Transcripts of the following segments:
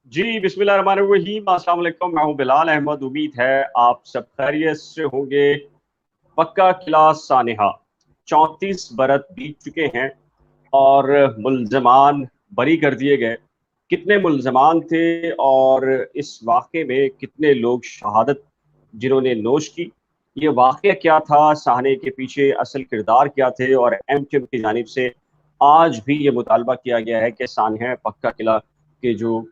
जी बिस्मिल्लाहिर्रहमानिर्रहीम। अस्सलाम वालेकुम। मैं हूं बिलाल अहमद। उम्मीद है आप सब खैरियत से होंगे। पक्का किला सानिहा 34 बरस बीत चुके हैं और मुल्ज़मान बरी कर दिए गए। कितने मुल्ज़मान थे और इस वाक़े में कितने लोग शहादत जिन्होंने नोश की। ये वाक़या क्या था, साहने के पीछे असल किरदार क्या थे, और एमक्यूएम की जानिब से आज भी ये मुतालबा किया गया है कि सानिहा पक्का किला के जो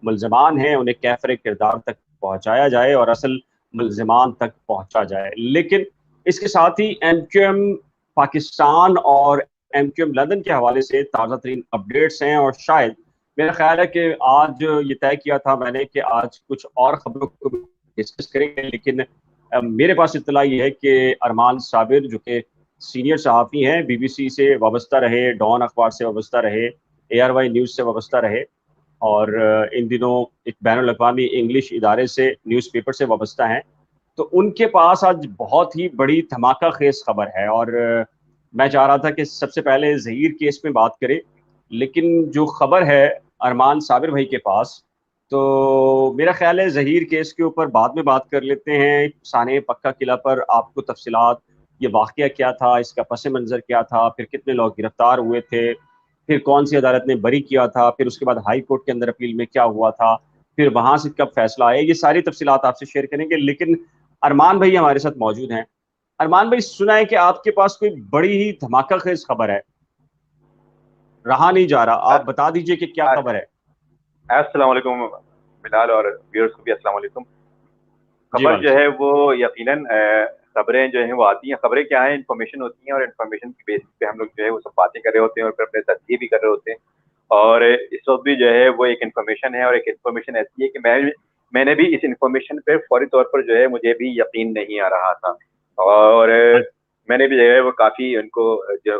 मुल्ज़मान हैं उन्हें कैफ़र किरदार तक पहुँचाया जाए और असल मुल्ज़मान तक पहुँचा जाए। लेकिन इसके साथ ही एमक्यूएम पाकिस्तान और एमक्यूएम लंदन के हवाले से ताज़ा तरीन अपडेट्स हैं, और शायद मेरा ख्याल है कि आज ये तय किया था मैंने कि आज कुछ और खबरों को डिस्कस करेंगे। लेकिन मेरे पास इत्तला ये है कि अरमान साबिर जो कि सीनियर सहाफ़ी हैं, बीबीसी से वाबस्ता रहे, डॉन अखबार से वाबस्ता रहे, एआरवाई न्यूज़ से वाबस्ता रहे, और इन दिनों एक बैनुल-अक़वामी इंग्लिश इदारे से न्यूज़पेपर से वाबस्ता हैं। तो उनके पास आज बहुत ही बड़ी धमाका खेज़ खबर है, और मैं चाह रहा था कि सबसे पहले ज़हीर केस में बात करें। लेकिन जो खबर है अरमान साबिर भाई के पास, तो मेरा ख़्याल है ज़हीर केस के ऊपर बाद में बात कर लेते हैं। साने पक्का किला पर आपको तफ़सीलात, ये वाक़या क्या था, इसका पस-ए-मंज़र क्या था, फिर कितने लोग गिरफ़्तार हुए थे, फिर कौन-सी अदालत ने बरी किया था, फिर उसके बाद हाई कोर्ट के अंदर अपील में क्या हुआ था, फिर वहाँ से कब फ़ैसला आया, ये सारी तफ़सीलात आपसे शेयर करेंगे। लेकिन अरमान भाई हमारे साथ मौजूद हैं। अरमान भाई, सुना है कि आपके पास कोई बड़ी ही धमाका खेज़ खबर है, रहा नहीं जा रहा। आप बता दीजिए कि क्या खबर है? अस्सलाम वालेकुम बिलाल और व्यूअर्स को भी अस्सलाम वालेकुम। जी खबर जो वालेकुम। है वो यकीनन खबरें जो हैं वो आती हैं। खबरें क्या है, इन्फॉर्मेशन होती हैं और इन्फॉर्मेशन की बेसिस पे हम लोग जो है वो सब बातें कर रहे होते हैं और फिर अपने तस्दीक भी कर रहे होते हैं। और इस वक्त भी जो है वो एक इन्फॉर्मेशन है और एक इन्फॉर्मेशन ऐसी है कि मैंने भी इस इन्फॉर्मेशन पे फौरी तौर पर जो है मुझे भी यकीन नहीं आ रहा था। और मैंने भी जो है वो काफी उनको जो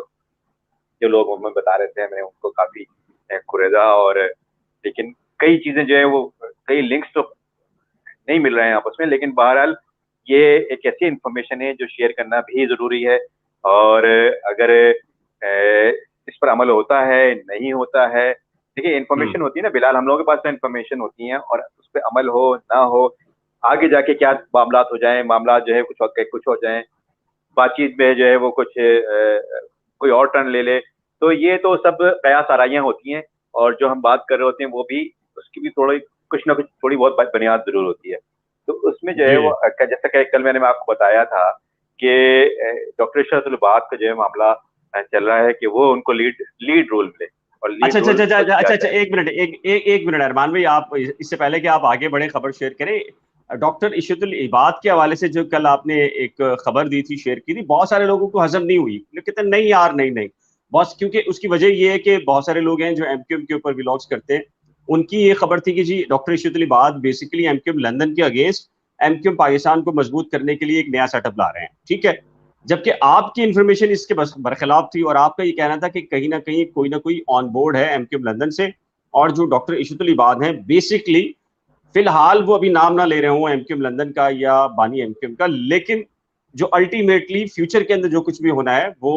जो लोग हमें बता रहे थे, मैंने उनको काफी कुरेदा। और लेकिन कई चीजें जो है वो कई लिंक्स तो नहीं मिल रहे हैं आपस में। लेकिन बहरहाल ये एक ऐसी इंफॉर्मेशन है जो शेयर करना भी जरूरी है। और अगर इस पर अमल होता है नहीं होता है, देखिए हुँ। इंफॉर्मेशन होती है ना बिलाल, हम लोगों के पास तो इंफॉर्मेशन होती है और उस पर अमल हो ना हो, आगे जाके क्या मामला हो जाए, मामला जो है कुछ हो जाए, बातचीत में जो है वो कुछ कोई और टर्न ले ले, तो ये तो सब कयास आराइयां होती हैं। और जो हम बात कर रहे होते हैं वो भी उसकी भी थोड़ी कुछ ना कुछ थोड़ी बहुत बुनियाद जरूर होती है। तो उसमें जो है जी। वो जैसा कि कल मैंने आपको बताया था कि डॉक्टर शरद बात का जो है मामला चल रहा है कि वो उनको लीड लीड रोल मिले और अच्छा, लीड अच्छा, रोल अच्छा, को अच्छा, दिया अच्छा, अच्छा, जाए। 1 मिनट, एक मिनट अरमान भाई, आप इससे पहले कि आप आगे बढ़ें, खबर शेयर करें, डॉक्टर इशरतुल इबाद के हवाले से जो कल आपने एक खबर दी थी, शेयर की थी, बहुत सारे लोगों को हज़म नहीं हुई। लोग कहते हैं नहीं यार, नहीं, नहीं। बहुत, क्योंकि उसकी वजह ये है कि बहुत सारे लोग हैं जो एमक्यूएम के ऊपर व्लॉग्स करते हैं। उनकी ये खबर थी कि जी डॉक्टर इशरतुल इबाद बेसिकली एमक्यूएम लंदन के अगेंस्ट एमक्यूएम पाकिस्तान को मजबूत करने के लिए एक नया सेटअप ला रहे हैं। ठीक है? जबकि आपकी इन्फॉर्मेशन इसके बरखिलाफ थी, और आपका ये कहना था कि कहीं ना कहीं कोई ना कोई ऑन बोर्ड है एमक्यूएम लंदन से, और जो डॉक्टर इशरतुल इबाद हैं बेसिकली, फिलहाल वो अभी नाम ना ले रहे हो एमक्यूएम लंदन का या बानी एमक्यूएम का, लेकिन जो अल्टीमेटली फ्यूचर के अंदर जो कुछ भी होना है वो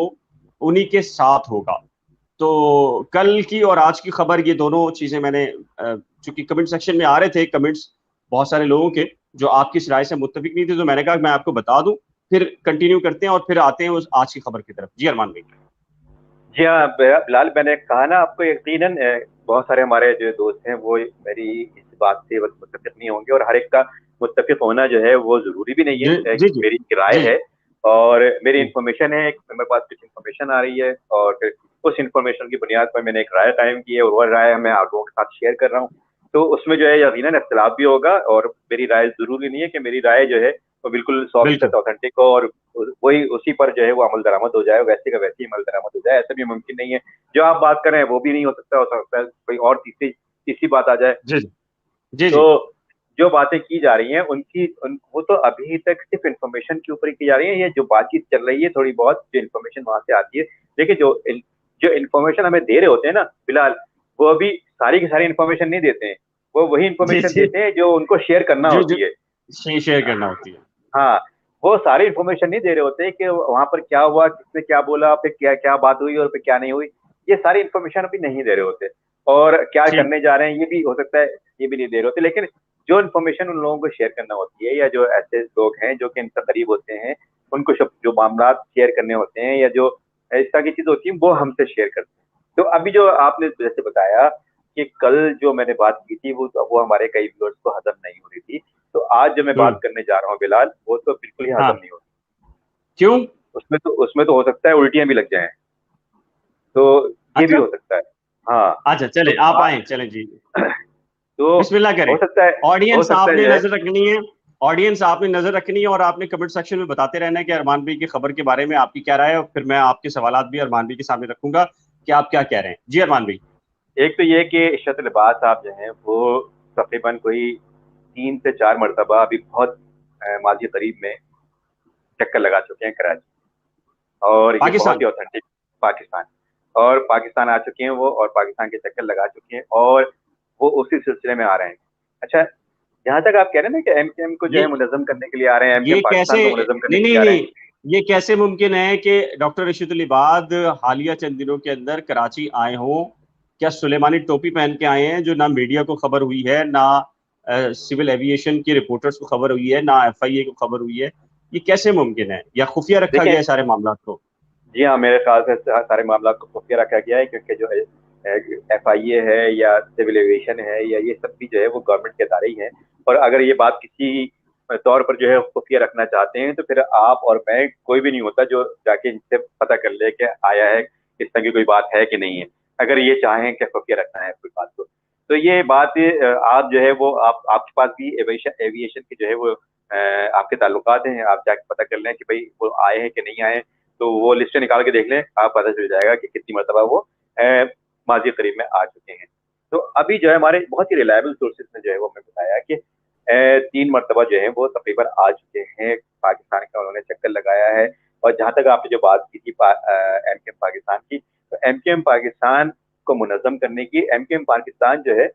उन्हीं के साथ होगा। तो कल की और आज की खबर, ये दोनों चीजें मैंने चूंकि कमेंट सेक्शन में आ रहे थे कमेंट्स बहुत सारे लोगों के जो आपकी इस राय से मुत्तफिक नहीं थे, तो मैंने कहा मैं आपको बता दूं, फिर कंटिन्यू करते हैं और फिर आते हैं उस आज की खबर की तरफ। जी अरमान भाई। जी हाँ बिलाल, मैंने कहा ना आपको, यकीनन बहुत सारे हमारे जो दोस्त हैं वो मेरी इस बात से मुत्तफिक नहीं होंगे और हर एक का मुत्तफिक होना जो है वो जरूरी भी नहीं है। जी, जी, जी, मेरी एक राय जी, है और मेरी जी, इंफॉर्मेशन है, मेरे पास कुछ इंफॉर्मेशन आ रही है और फिर उस इंफॉर्मेशन की बुनियाद पर मैंने एक राय कायम की है और वह राय मैं आप लोगों के साथ शेयर कर रहा हूँ। तो उसमें जो है यकीनन इख्तलाफ भी होगा और मेरी राय जरूरी नहीं है कि मेरी राय जो है वो बिल्कुल सौ बिल्कुल। फीसद ऑथेंटिक हो और वही उसी पर जो है वो अमल दरामद हो जाए, वैसे का वैसे ही अमल दरामद हो जाए, ऐसा भी मुमकिन नहीं है। जो आप बात कर रहे हैं वो भी नहीं हो सकता है कोई और तीसरी तीसरी बात आ जाए। जी, जी, जी, तो जो बातें की जा रही हैं वो तो अभी तक सिर्फ इंफॉर्मेशन के ऊपर ही की जा रही है। ये जो बातचीत चल रही है थोड़ी बहुत जो इंफॉर्मेशन वहां से आती है, लेकिन जो इंफॉर्मेशन हमें दे रहे होते हैं ना फिलहाल, वो अभी सारी की सारी इंफॉर्मेशन नहीं देते हैं। वो वही जी, इंफॉर्मेशन जी, देते हैं जो उनको शेयर करना जो जो होती है। शेयर करना होती है। हाँ, वो सारी इन्फॉर्मेशन नहीं दे रहे होते कि वहां पर क्या हुआ, किसने क्या बोला, फिर क्या क्या बात हुई और फिर क्या नहीं हुई। ये सारी इन्फॉर्मेशन अभी नहीं दे रहे होते। और क्या ठीक। करने जा रहे हैं ये भी हो सकता है, ये भी नहीं दे रहे होते। लेकिन जो इन्फॉर्मेशन उन लोगों को शेयर करना होती है, या जो ऐसे लोग हैं जो कि इनसे करीब होते हैं, उनको जो मामला शेयर करने होते हैं या जो इस तरह की चीज होती है वो हमसे शेयर करते हैं। तो अभी जो आपने जैसे बताया कि कल जो मैंने बात की थी वो हमारे कई व्यूअर्स को हजम नहीं हो रही थी, तो आज जो मैं बात करने जा रहा हूँ बिलाल, वो तो बिल्कुल ही हजम हाँ। नहीं हो रही। क्यों? उसमें तो हो सकता है उल्टियां भी लग जाएं, तो ये भी अच्छा। हो सकता है। हाँ। अच्छा, तो चले आप बात आए, चलें जी। तो बिस्मिल्लाह करें। हो सकता है, हो ऑडियंस सकता है आपने जो है। नजर रखनी है। ऑडियंस आपने नजर रखनी है और आपने कमेंट सेक्शन में बताते रहना है कि अरमान भाई की खबर के बारे में आपकी क्या राय है, और फिर मैं आपके सवालात भी अरमान भाई के सामने रखूंगा कि आप क्या कह रहे हैं। जी अरमान भाई। एक तो ये कि इशरत लिबास साहब जो हैं वो तकरीबन कोई 3 से 4 मरतबा अभी बहुत माजी करीब में चक्कर लगा चुके हैं कराची, और ये बहुत पाकिस्तान। ही ऑथेंटिक पाकिस्तान, और पाकिस्तान आ चुके हैं वो, और पाकिस्तान के चक्कर लगा चुके हैं, और वो उसी सिलसिले में आ रहे हैं। अच्छा, जहां तक आप कह रहे हैं ना कि एमकेएम को जो ये है मुनज़्ज़म करने के लिए आ रहे हैं, एमकेएम ये कैसे, पाकिस्तान को मुनज़्ज़म करने नहीं के नहीं लिए आ रहे हैं। नहीं, ये कैसे मुमकिन है कि डॉक्टर रशीदुल इबाद हालिया चंद दिनों के अंदर कराची आए हों? क्या सुलेमानी टोपी पहन के आए हैं जो ना मीडिया को खबर हुई है, ना सिविल एविएशन की रिपोर्टर्स को खबर हुई है, ना एफआईए को खबर हुई है? ये कैसे मुमकिन है, या खुफिया रखा गया देखिए, है सारे मामला को? जी हाँ, मेरे ख्याल से सारे मामला को खुफिया रखा गया है, क्योंकि जो एफआईए है या सिविल एविएशन है या ये सब भी जो है वो गवर्नमेंट के इदारे ही हैं। और अगर ये बात किसी तौर पर जो है खुफिया रखना चाहते हैं, तो फिर आप और मैं, कोई भी नहीं होता जो जाके इनसे पता कर ले कि आया है, इस तरह की कोई बात है कि नहीं है, अगर ये चाहें कि खुफिया रखना है कोई बात को। तो ये बात आप जो है वो आपके पास भी एविएशन एविएशन की जो है वो आपके ताल्लुकात हैं, आप जाके पता कर लें कि भाई वो आए हैं कि नहीं आए, तो वो लिस्ट निकाल के देख लें, आप पता चल जाएगा कि कितनी मरतबा वो माजी करीब में आ चुके हैं। तो अभी जो है हमारे बहुत ही रिलायबल सोर्सेज ने जो है वो हमें बताया कि 3 मरतबा जो है वो तकरीबन आ चुके हैं पाकिस्तान का, उन्होंने चक्कर लगाया है। और जहां तक आपने जो बात की थी एमकेएम पाकिस्तान की, तो एमकेएम पाकिस्तान को मुनज़्ज़म करने की, एमकेएम पाकिस्तान जो है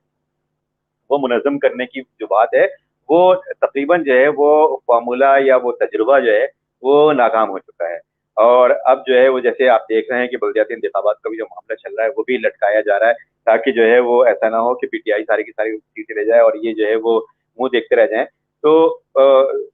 वो मुनज़्ज़म करने की जो बात है, वो तकरीबन जो है वो फार्मूला या वो तजुर्बा जो है वो नाकाम हो चुका है। और अब जो है वो जैसे आप देख रहे हैं कि बल्दियाती इंतखाबात का भी जो मामला चल रहा है वो भी लटकाया जा रहा है, ताकि जो है वो ऐसा ना हो कि पीटीआई सारी की सारी सीटें ले जाए और ये जो है वो मुंह देखते रह जाएं। तो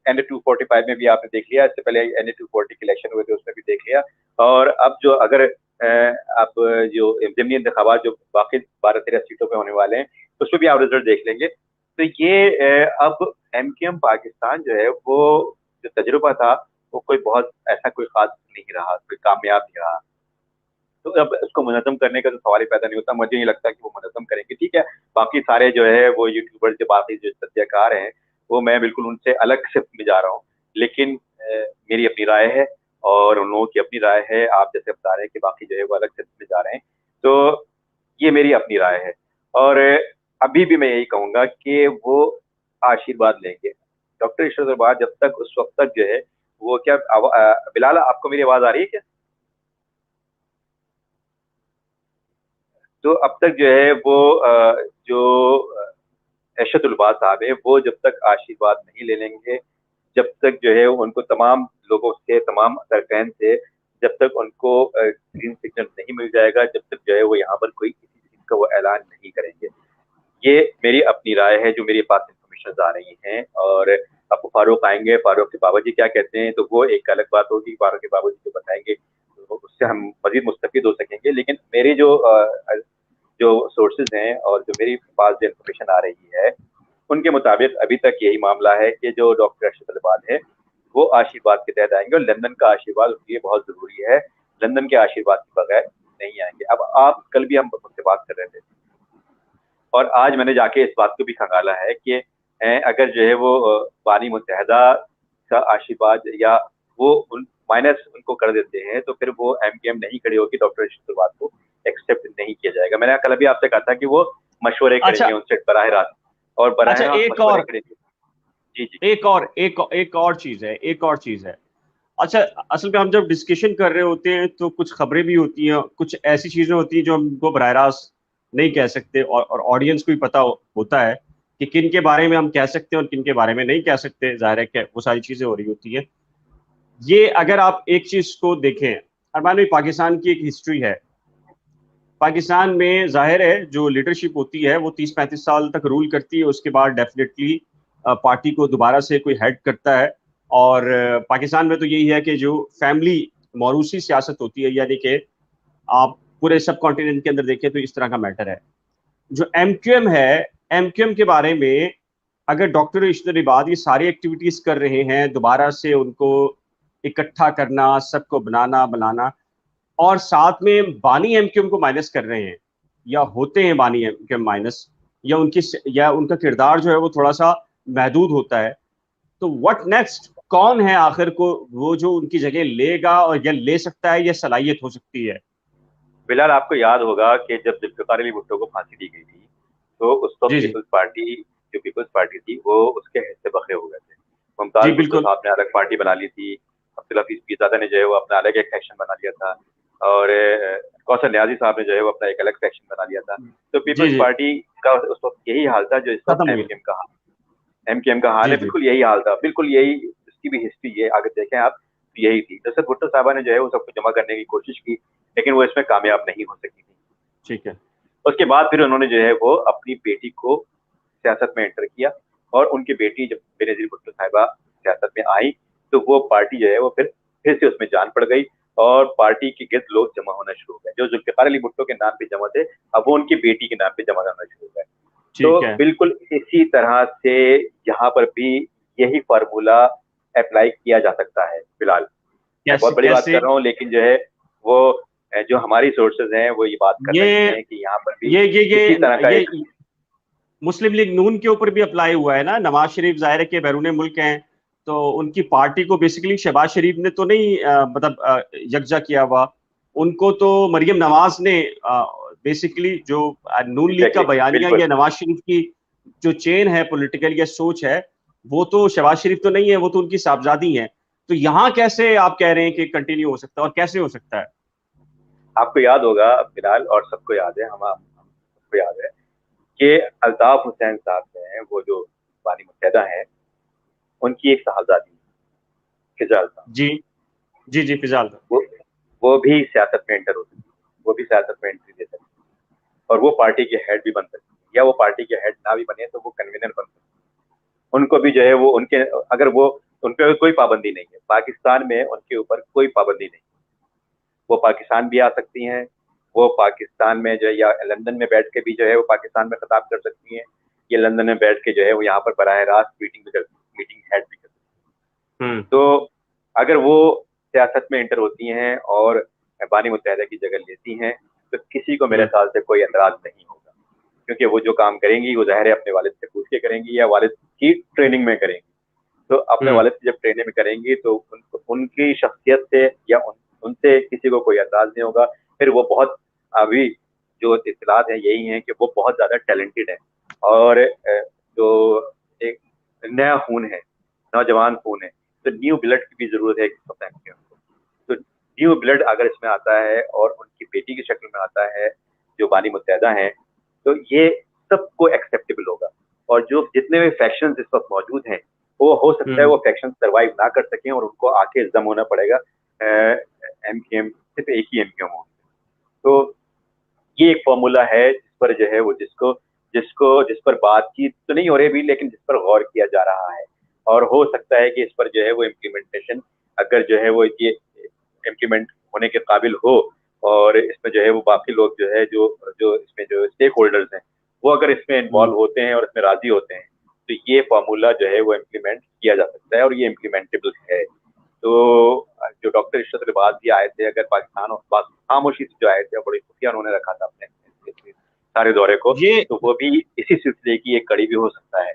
NA 245 में भी आपने देख लिया, इससे पहले NA 240 के इलेक्शन हुए थे उसमें भी देख लिया। और अब जो अगर अब जो ज़मीनी इंतखाबात जो बाकी 12-13 सीटों पे होने वाले हैं, उसमें भी आप रिजल्ट देख लेंगे। तो ये अब एमकेएम पाकिस्तान जो है वो जो तजुर्बा था वो कोई बहुत ऐसा कोई खास नहीं रहा, कोई कामयाब नहीं रहा। तो अब उसको मुनज़्ज़म करने का तो सवाल ही पैदा नहीं होता। मुझे नहीं लगता कि वो मुनज़्ज़म करेंगे। ठीक है, बाकी सारे जो है वो यूट्यूबर्स जो बाकी जो तथ्यकार हैं, वो मैं बिल्कुल उनसे अलग शिफ्ट में जा रहा हूँ। लेकिन मेरी अपनी राय है और उन लोगों की अपनी राय है। आप जैसे बता रहे हैं कि बाकी जो है वो अलग शिफ्ट में जा रहे हैं, तो ये मेरी अपनी राय है। और अभी भी मैं यही कहूँगा कि वो आशीर्वाद लेंगे। डॉक्टर इशरत अरबाज जब तक, उस वक़्त तक जो है वो क्या बिलाल, आपको मेरी आवाज़ आ रही है क्या? तो अब तक जो है वो जो अरशद उलबाज साहब है, वो जब तक आशीर्वाद नहीं ले लेंगे, जब तक जो है उनको तमाम लोगों से, तमाम अरकान से, जब तक उनको ग्रीन सिग्नल नहीं मिल जाएगा, जब तक जो है वो यहाँ पर कोई किसी चीज़ का वो ऐलान नहीं करेंगे। ये मेरी अपनी राय है, जो मेरे पास इंफॉर्मेशन आ रही हैं। और अब फारूक आएंगे, फारूक के बाबा जी क्या कहते हैं, तो वो एक अलग बात होगी। फारूक के बाबा जी जो बताएंगे तो उससे हम मजीद मुस्तफीद हो सकेंगे। लेकिन मेरे जो सोर्सेज हैं और जो मेरी पास जो इन्फॉर्मेशन आ रही है, उनके मुताबिक अभी तक यही मामला है कि जो डॉक्टर अरशद अरबाज है वो आशीर्वाद के तहत आएंगे, और लंदन का आशीर्वाद उनके लिए बहुत जरूरी है। लंदन के आशीर्वाद के बगैर नहीं आएंगे। अब आप, कल भी हम मुझसे बात कर रहे थे और आज मैंने जाके इस बात को भी खंगाला है कि अगर जो है वो बानी मुत्तहदा का आशीर्वाद या वो उन माइनस उनको कर देते हैं, तो फिर वो एमकेएम नहीं खड़ी होगी, डॉक्टर अरशद अरबाज को एक्सेप्ट नहीं किया जाएगा। मैंने कल अभी आपसे कहा था कि वो मशवरे अच्छा। करेंगे उनसे बराह रास्त, और बराह अच्छा, रास्त एक मशवरे और, करेंगे। जी जी। एक और चीज है, एक और चीज है। अच्छा, असल में हम जब डिस्कशन कर रहे होते हैं तो कुछ खबरें भी होती हैं, कुछ ऐसी चीजें होती हैं जो हमको बरह रास्त नहीं कह सकते, और ऑडियंस को भी पता होता है कि किन के बारे में हम कह सकते हैं और किन के बारे में नहीं कह सकते। जाहिर है कि वो सारी चीजें हो रही होती हैं। ये अगर आप एक चीज को देखें, अरमान भाई, पाकिस्तान की एक हिस्ट्री है। पाकिस्तान में जाहिर है जो लीडरशिप होती है वो 30-35 साल तक रूल करती है, उसके बाद डेफिनेटली पार्टी को दोबारा से कोई हेड करता है। और पाकिस्तान में तो यही है कि जो फैमिली मौरूसी सियासत होती है, यानी कि आप पूरे सब कॉन्टिनेंट के अंदर देखें तो इस तरह का मैटर है। जो एमक्यूएम है, एमक्यूएम के बारे में अगर डॉक्टर इश्तर इबाद ये सारी एक्टिविटीज कर रहे हैं, दोबारा से उनको इकट्ठा करना, सबको बनाना बनाना, और साथ में बानी एमक्यूएम को माइनस कर रहे हैं या होते हैं बानी एमक्यूएम माइनस, या उनकी या उनका किरदार जो है वो थोड़ा सा महदूद होता है, तो व्हाट नेक्स्ट? कौन है आखिर को वो जो उनकी जगह लेगा, और या ले सकता है, या सलाहियत हो सकती है? बिलाल, आपको याद होगा कि जब जुल्फ़िकार अली भुट्टो को फांसी दी गई थी, तो उस वक्त जी जी पीपल्स पार्टी, जो पीपल्स पार्टी थी, वो उसके हिस्से बखरे हो गए थे। जी मुमताज भुट्टो बिल्कुल। साहब ने अलग पार्टी बना ली थी, अब्दुल हफीज पीरजादा ने जो है वो अपना अलग एक सेक्शन बना लिया था, और कौसर न्याजी साहब ने जो है वो अपना एक अलग सेक्शन बना लिया था। तो जी पीपल्स जी पार्टी का उस वक्त यही हाल था जो इस वक्त खत्म हो गया। एमकेएम का हाल जी है, जी। बिल्कुल यही हाल था, बिल्कुल यही उसकी भी हिस्ट्री है, अगर देखें आप तो यही थी। दरअसल भुट्टो साहबा ने जो है वो सबको जमा करने की कोशिश की, लेकिन वो इसमें कामयाब नहीं हो सकी थी। ठीक है। उसके बाद फिर उन्होंने जो है वो अपनी बेटी को सियासत में एंटर किया, और उनकी बेटी जब बेनजीर भुट्टो साहिबा सियासत में आई, तो वो पार्टी जो है वो फिर से उसमें जान पड़ गई, और पार्टी के गिर्द लोग जमा होना शुरू हो गए। जो जुल्फ़िकार अली भुट्टो के नाम पे जमा थे, अब वो उनकी बेटी के नाम पे जमा होना शुरू हो गए। ठीक तो है। बिल्कुल इसी तरह से यहाँ पर भी यही फार्मूला अप्लाई किया जा सकता है। फिलहाल मैं कैसे बहुत बड़ी बात कैसे? कर रहा हूँ, लेकिन जो है वो जो हमारी सोर्सेज हैं वो ये बात कर ये रही हैं कि यहाँ पर भी ये ये इसी तरह का ये एक। मुस्लिम लीग नून के ऊपर भी अप्लाई हुआ है ना। नवाज शरीफ जाहिर है कि बैरून मुल्क हैं, तो उनकी पार्टी को बेसिकली शहबाज शरीफ ने तो नहीं मतलब यकजा किया हुआ, उनको तो मरियम नवाज ने बेसिकली जो नून लीग का एग्जैक्टली, बयानिया बिल्कुल। या नवाज शरीफ की जो चेन है पॉलिटिकल या सोच है, वो तो शहबाज शरीफ तो नहीं है, वो तो उनकी साहबजादी है। तो यहाँ कैसे आप कह रहे हैं कि कंटिन्यू हो सकता है, और कैसे हो सकता है? आपको याद होगा फिलहाल, और सबको याद है, हम सबको याद है कि अल्ताफ हुसैन साहब जो हैं वो जो बानी मुत्तहिदा हैं, उनकी एक साहबजादी फिजा साहब, जी जी जी फिजाल था। वो वो भी सियासत में एंटर हो सकती है, वो भी सियासत में एंट्री दे सकती है, और वो पार्टी के हेड भी बन सकती है, या वो पार्टी के हेड ना भी बने तो वो कन्वीनर बन सकती है। उनको भी जो है वो उनके, अगर वो, उन पर कोई पाबंदी नहीं है पाकिस्तान में, उनके ऊपर कोई पाबंदी नहीं। वो पाकिस्तान भी आ सकती हैं, वो पाकिस्तान में जो है या लंदन में बैठ के भी जो है वो पाकिस्तान में खिताब कर सकती हैं, या लंदन में बैठ के जो है वो यहाँ पर बराह रास्त मीटिंग हेड भी कर सकती हम्म। हैं। तो अगर वो सियासत में इंटर होती हैं और बानी मुत्तहिदा की जगह लेती हैं, तो किसी को मेरे हम्म। ख्याल से कोई एतराज नहीं होगा, क्योंकि वो जो काम करेंगी वो ज़ाहिर है अपने वालिद से पूछ के करेंगी, या वालिद की ट्रेनिंग में करेंगी। तो अपने हम्म। वालिद से जब ट्रेनिंग में करेंगी तो उनकी शख्सियत से या उनसे किसी को कोई एतराज नहीं होगा। फिर वो बहुत, अभी जो इत्तलात है यही है कि वो बहुत ज़्यादा टैलेंटेड है, और जो एक नया खून है, नौजवान खून है, तो न्यू ब्लड की भी ज़रूरत है उनको। तो न्यू ब्लड अगर इसमें आता है और उनकी बेटी की शक्ल में आता है जो बानी मुत्तहिदा हैं, तो ये सबको एक्सेप्टेबल होगा। और जो जितने भी फैक्शंस इस वक्त मौजूद हैं, वो हो सकता है हम्म। वो फैक्शन सर्वाइव ना कर सकें, और उनको आके जम होना पड़ेगा एमकेएम, सिर्फ एक ही एमकेएम हो। तो ये एक फॉर्मूला है जिस पर जो है वो जिसको जिसको जिस पर बातचीत तो नहीं हो रही अभी, लेकिन जिस पर गौर किया जा रहा है, और हो सकता है कि इस पर जो है वो इम्प्लीमेंटेशन, अगर जो है वो ये इम्प्लीमेंट होने के काबिल हो, और इसमें जो है वो बाकी लोग जो है जो जो इसमें जो स्टेक होल्डर्स हैं, वो अगर इसमें हम्म। इन्वॉल्व होते हैं और इसमें राजी होते हैं, तो ये फार्मूला जो है वो इम्प्लीमेंट किया जा सकता है, और ये इम्प्लीमेंटेबल है। तो जो डॉक्टर इशरत रिबाज भी आए थे, अगर पाकिस्तान और खामोशी से जो आए थे, बड़ी खुफिया उन्होंने रखा था अपने सारे दौरे को, ये तो वो भी इसी सिलसिले की एक कड़ी भी हो सकता है।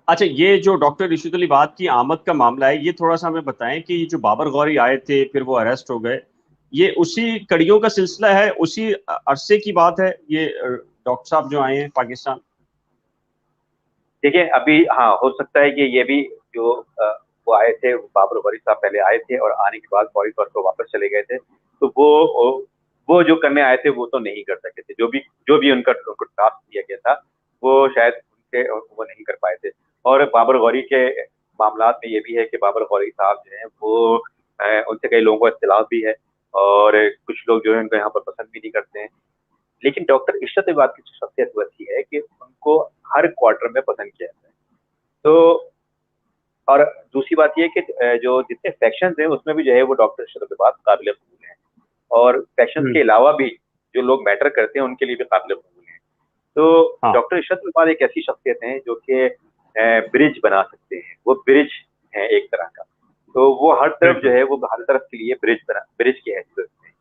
अच्छा, ये जो डॉक्टर इशरत अली वाद की आमद का मामला है, ये थोड़ा सा हमें बताएं कि ये जो बाबर गौरी आए थे फिर वो अरेस्ट हो गए, ये उसी कड़ियों का सिलसिला है, उसी अरसे की बात है ये डॉक्टर साहब जो आए हैं पाकिस्तान? देखिए अभी, हाँ, हो सकता है कि ये भी जो वो आए थे, वो बाबर गौरी साहब पहले आए थे और आने के बाद फौरी तौर पर वापस चले गए थे, तो वो जो करने आए थे वो तो नहीं कर सके थे, जो भी उनको टास्क दिया गया था, वो शायद वो नहीं कर पाए थे। और बाबर गौरी के मामला में ये भी है कि बाबर गौरी साहब जो हैं वो उनसे कई लोगों को इख्तिलाफ भी है, और कुछ लोग जो है उनको यहाँ पर पसंद भी नहीं करते हैं। लेकिन डॉक्टर इशरत इकबाल की शख्सियत वैसी है कि उनको हर क्वार्टर में पसंद किया जाता है। तो और दूसरी बात ये है कि जो जितने फैक्शंस हैं उसमें भी जो है वो डॉक्टर इशरत इकबाल काबिल कबूल हैं, और फैक्शंस के अलावा भी जो लोग मैटर करते हैं उनके लिए भी काबिल कबूल हैं। तो हाँ। डॉक्टर इशरत इकबाल एक ऐसी शख्सियत है जो कि ब्रिज बना सकते हैं, वो ब्रिज है एक तरह का। तो वो हर तरफ जो है वो हर तरफ के लिए ब्रिज की हैसियत है।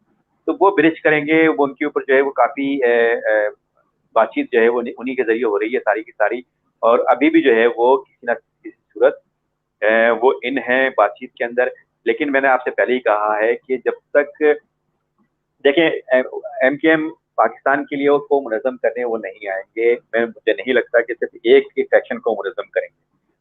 तो वो ब्रिज करेंगे, वो उनके ऊपर जो है वो काफी बातचीत जो है वो उन्हीं के जरिए हो रही है सारी की सारी। और अभी भी जो है वो किसी ना किसी सूरत वो इन है बातचीत के अंदर। लेकिन मैंने आपसे पहले ही कहा है कि जब तक देखें MKM पाकिस्तान के लिए को मुनज़्ज़म करने वो नहीं आएंगे। मुझे नहीं लगता कि सिर्फ एक ही फैक्शन को मुनज़्ज़म करेंगे।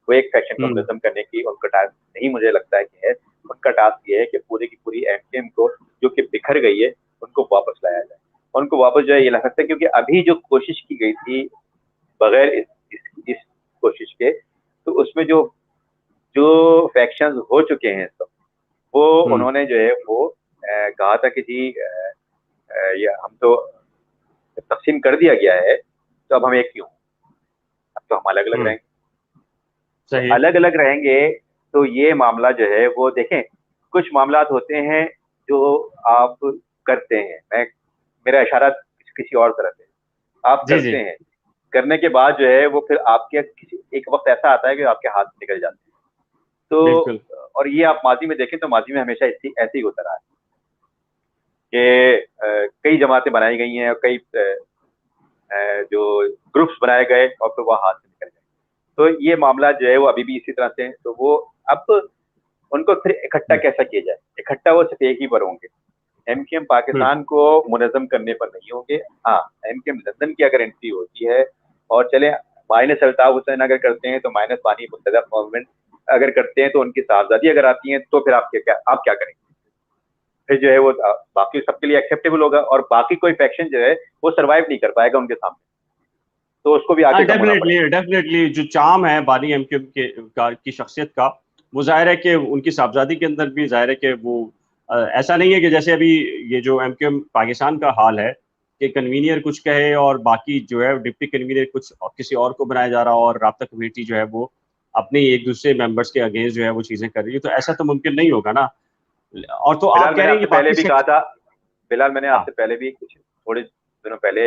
वो एक फैक्शन को मुनज़्ज़म करने की उनका टास्क नहीं मुझे लगता है कि है। उनका टास्क ये है कि पूरी की पूरी MKM को जो कि बिखर गई है उनको वापस लाया जाए। उनको वापस जो है ये ला सकता है, क्योंकि अभी जो कोशिश की गई थी बगैर इस कोशिश के, तो उसमें जो जो फैक्शंस हो चुके हैं सब, वो उन्होंने जो है वो कहा था कि जी ये हम तो तकसीम कर दिया गया है, तो अब हम एक क्यों, अब तो हम अलग अलग रहेंगे। तो सही। अलग अलग रहेंगे तो ये मामला जो है वो देखें, कुछ मामलात होते हैं जो आप करते हैं, मैं मेरा इशारा किसी और तरफ है, आप जी जी। करते हैं, करने के बाद जो है वो फिर आपके किसी एक वक्त ऐसा आता है कि आपके हाथ से निकल जाते हैं। बिल्कुल। तो और ये आप माजी में देखें तो माजी में हमेशा ऐसे ही होता रहा है कि कई जमातें बनाई गई हैं और कई जो ग्रुप्स बनाए गए और फिर वो हाथ से निकल गए। तो ये मामला जो है वो अभी भी इसी तरह से है। तो वो अब उनको फिर इकट्ठा कैसा किया जाए, इकट्ठा वो सिर्फ एक ही पर होंगे, MKM पाकिस्तान को मुनज़्ज़म करने पर नहीं होंगे। हाँ, MKM लंदन की अगर एंट्री होती है और चले माइनस अल्ताफ हुसैन अगर करते हैं, तो माइनस बानी मुंतज़र गवर्नमेंट अगर करते हैं, तो उनकी साहबजादी अगर आती हैं, तो फिर आप क्या करेंगे? फिर जो है वो बाकी सबके लिए एक्सेप्टेबल होगा और बाकी कोई फैक्शन जो है वो सरवाइव नहीं कर पाएगा उनके सामने, तो उसको भी हाँ, आगे कम होना डेफिनेटली पड़ेगा। डेफिनेटली जो चार्म है बानी MKM की शख्सियत का, वो जाहिर है कि उनकी साहबजादी के अंदर भी जाहिर है कि वो ऐसा नहीं है कि जैसे अभी ये जो MKM पाकिस्तान का हाल है कि कन्वीनियर कुछ कहे और बाकी जो है डिप्टी कन्वीनियर कुछ किसी और को बनाया जा रहा हो और राब्ता कमेटी जो है वो अपने एक दूसरे मेंबर्स के अगेंस्ट जो है वो चीजें कर रही है, तो ऐसा तो मुमकिन नहीं होगा ना। और तो आप फिलहाल कह मैंने रहे हैं कि आपसे पहले बाकी भी कहा था, फिलहाल मैंने हाँ। आपसे पहले भी कुछ थोड़े दिनों पहले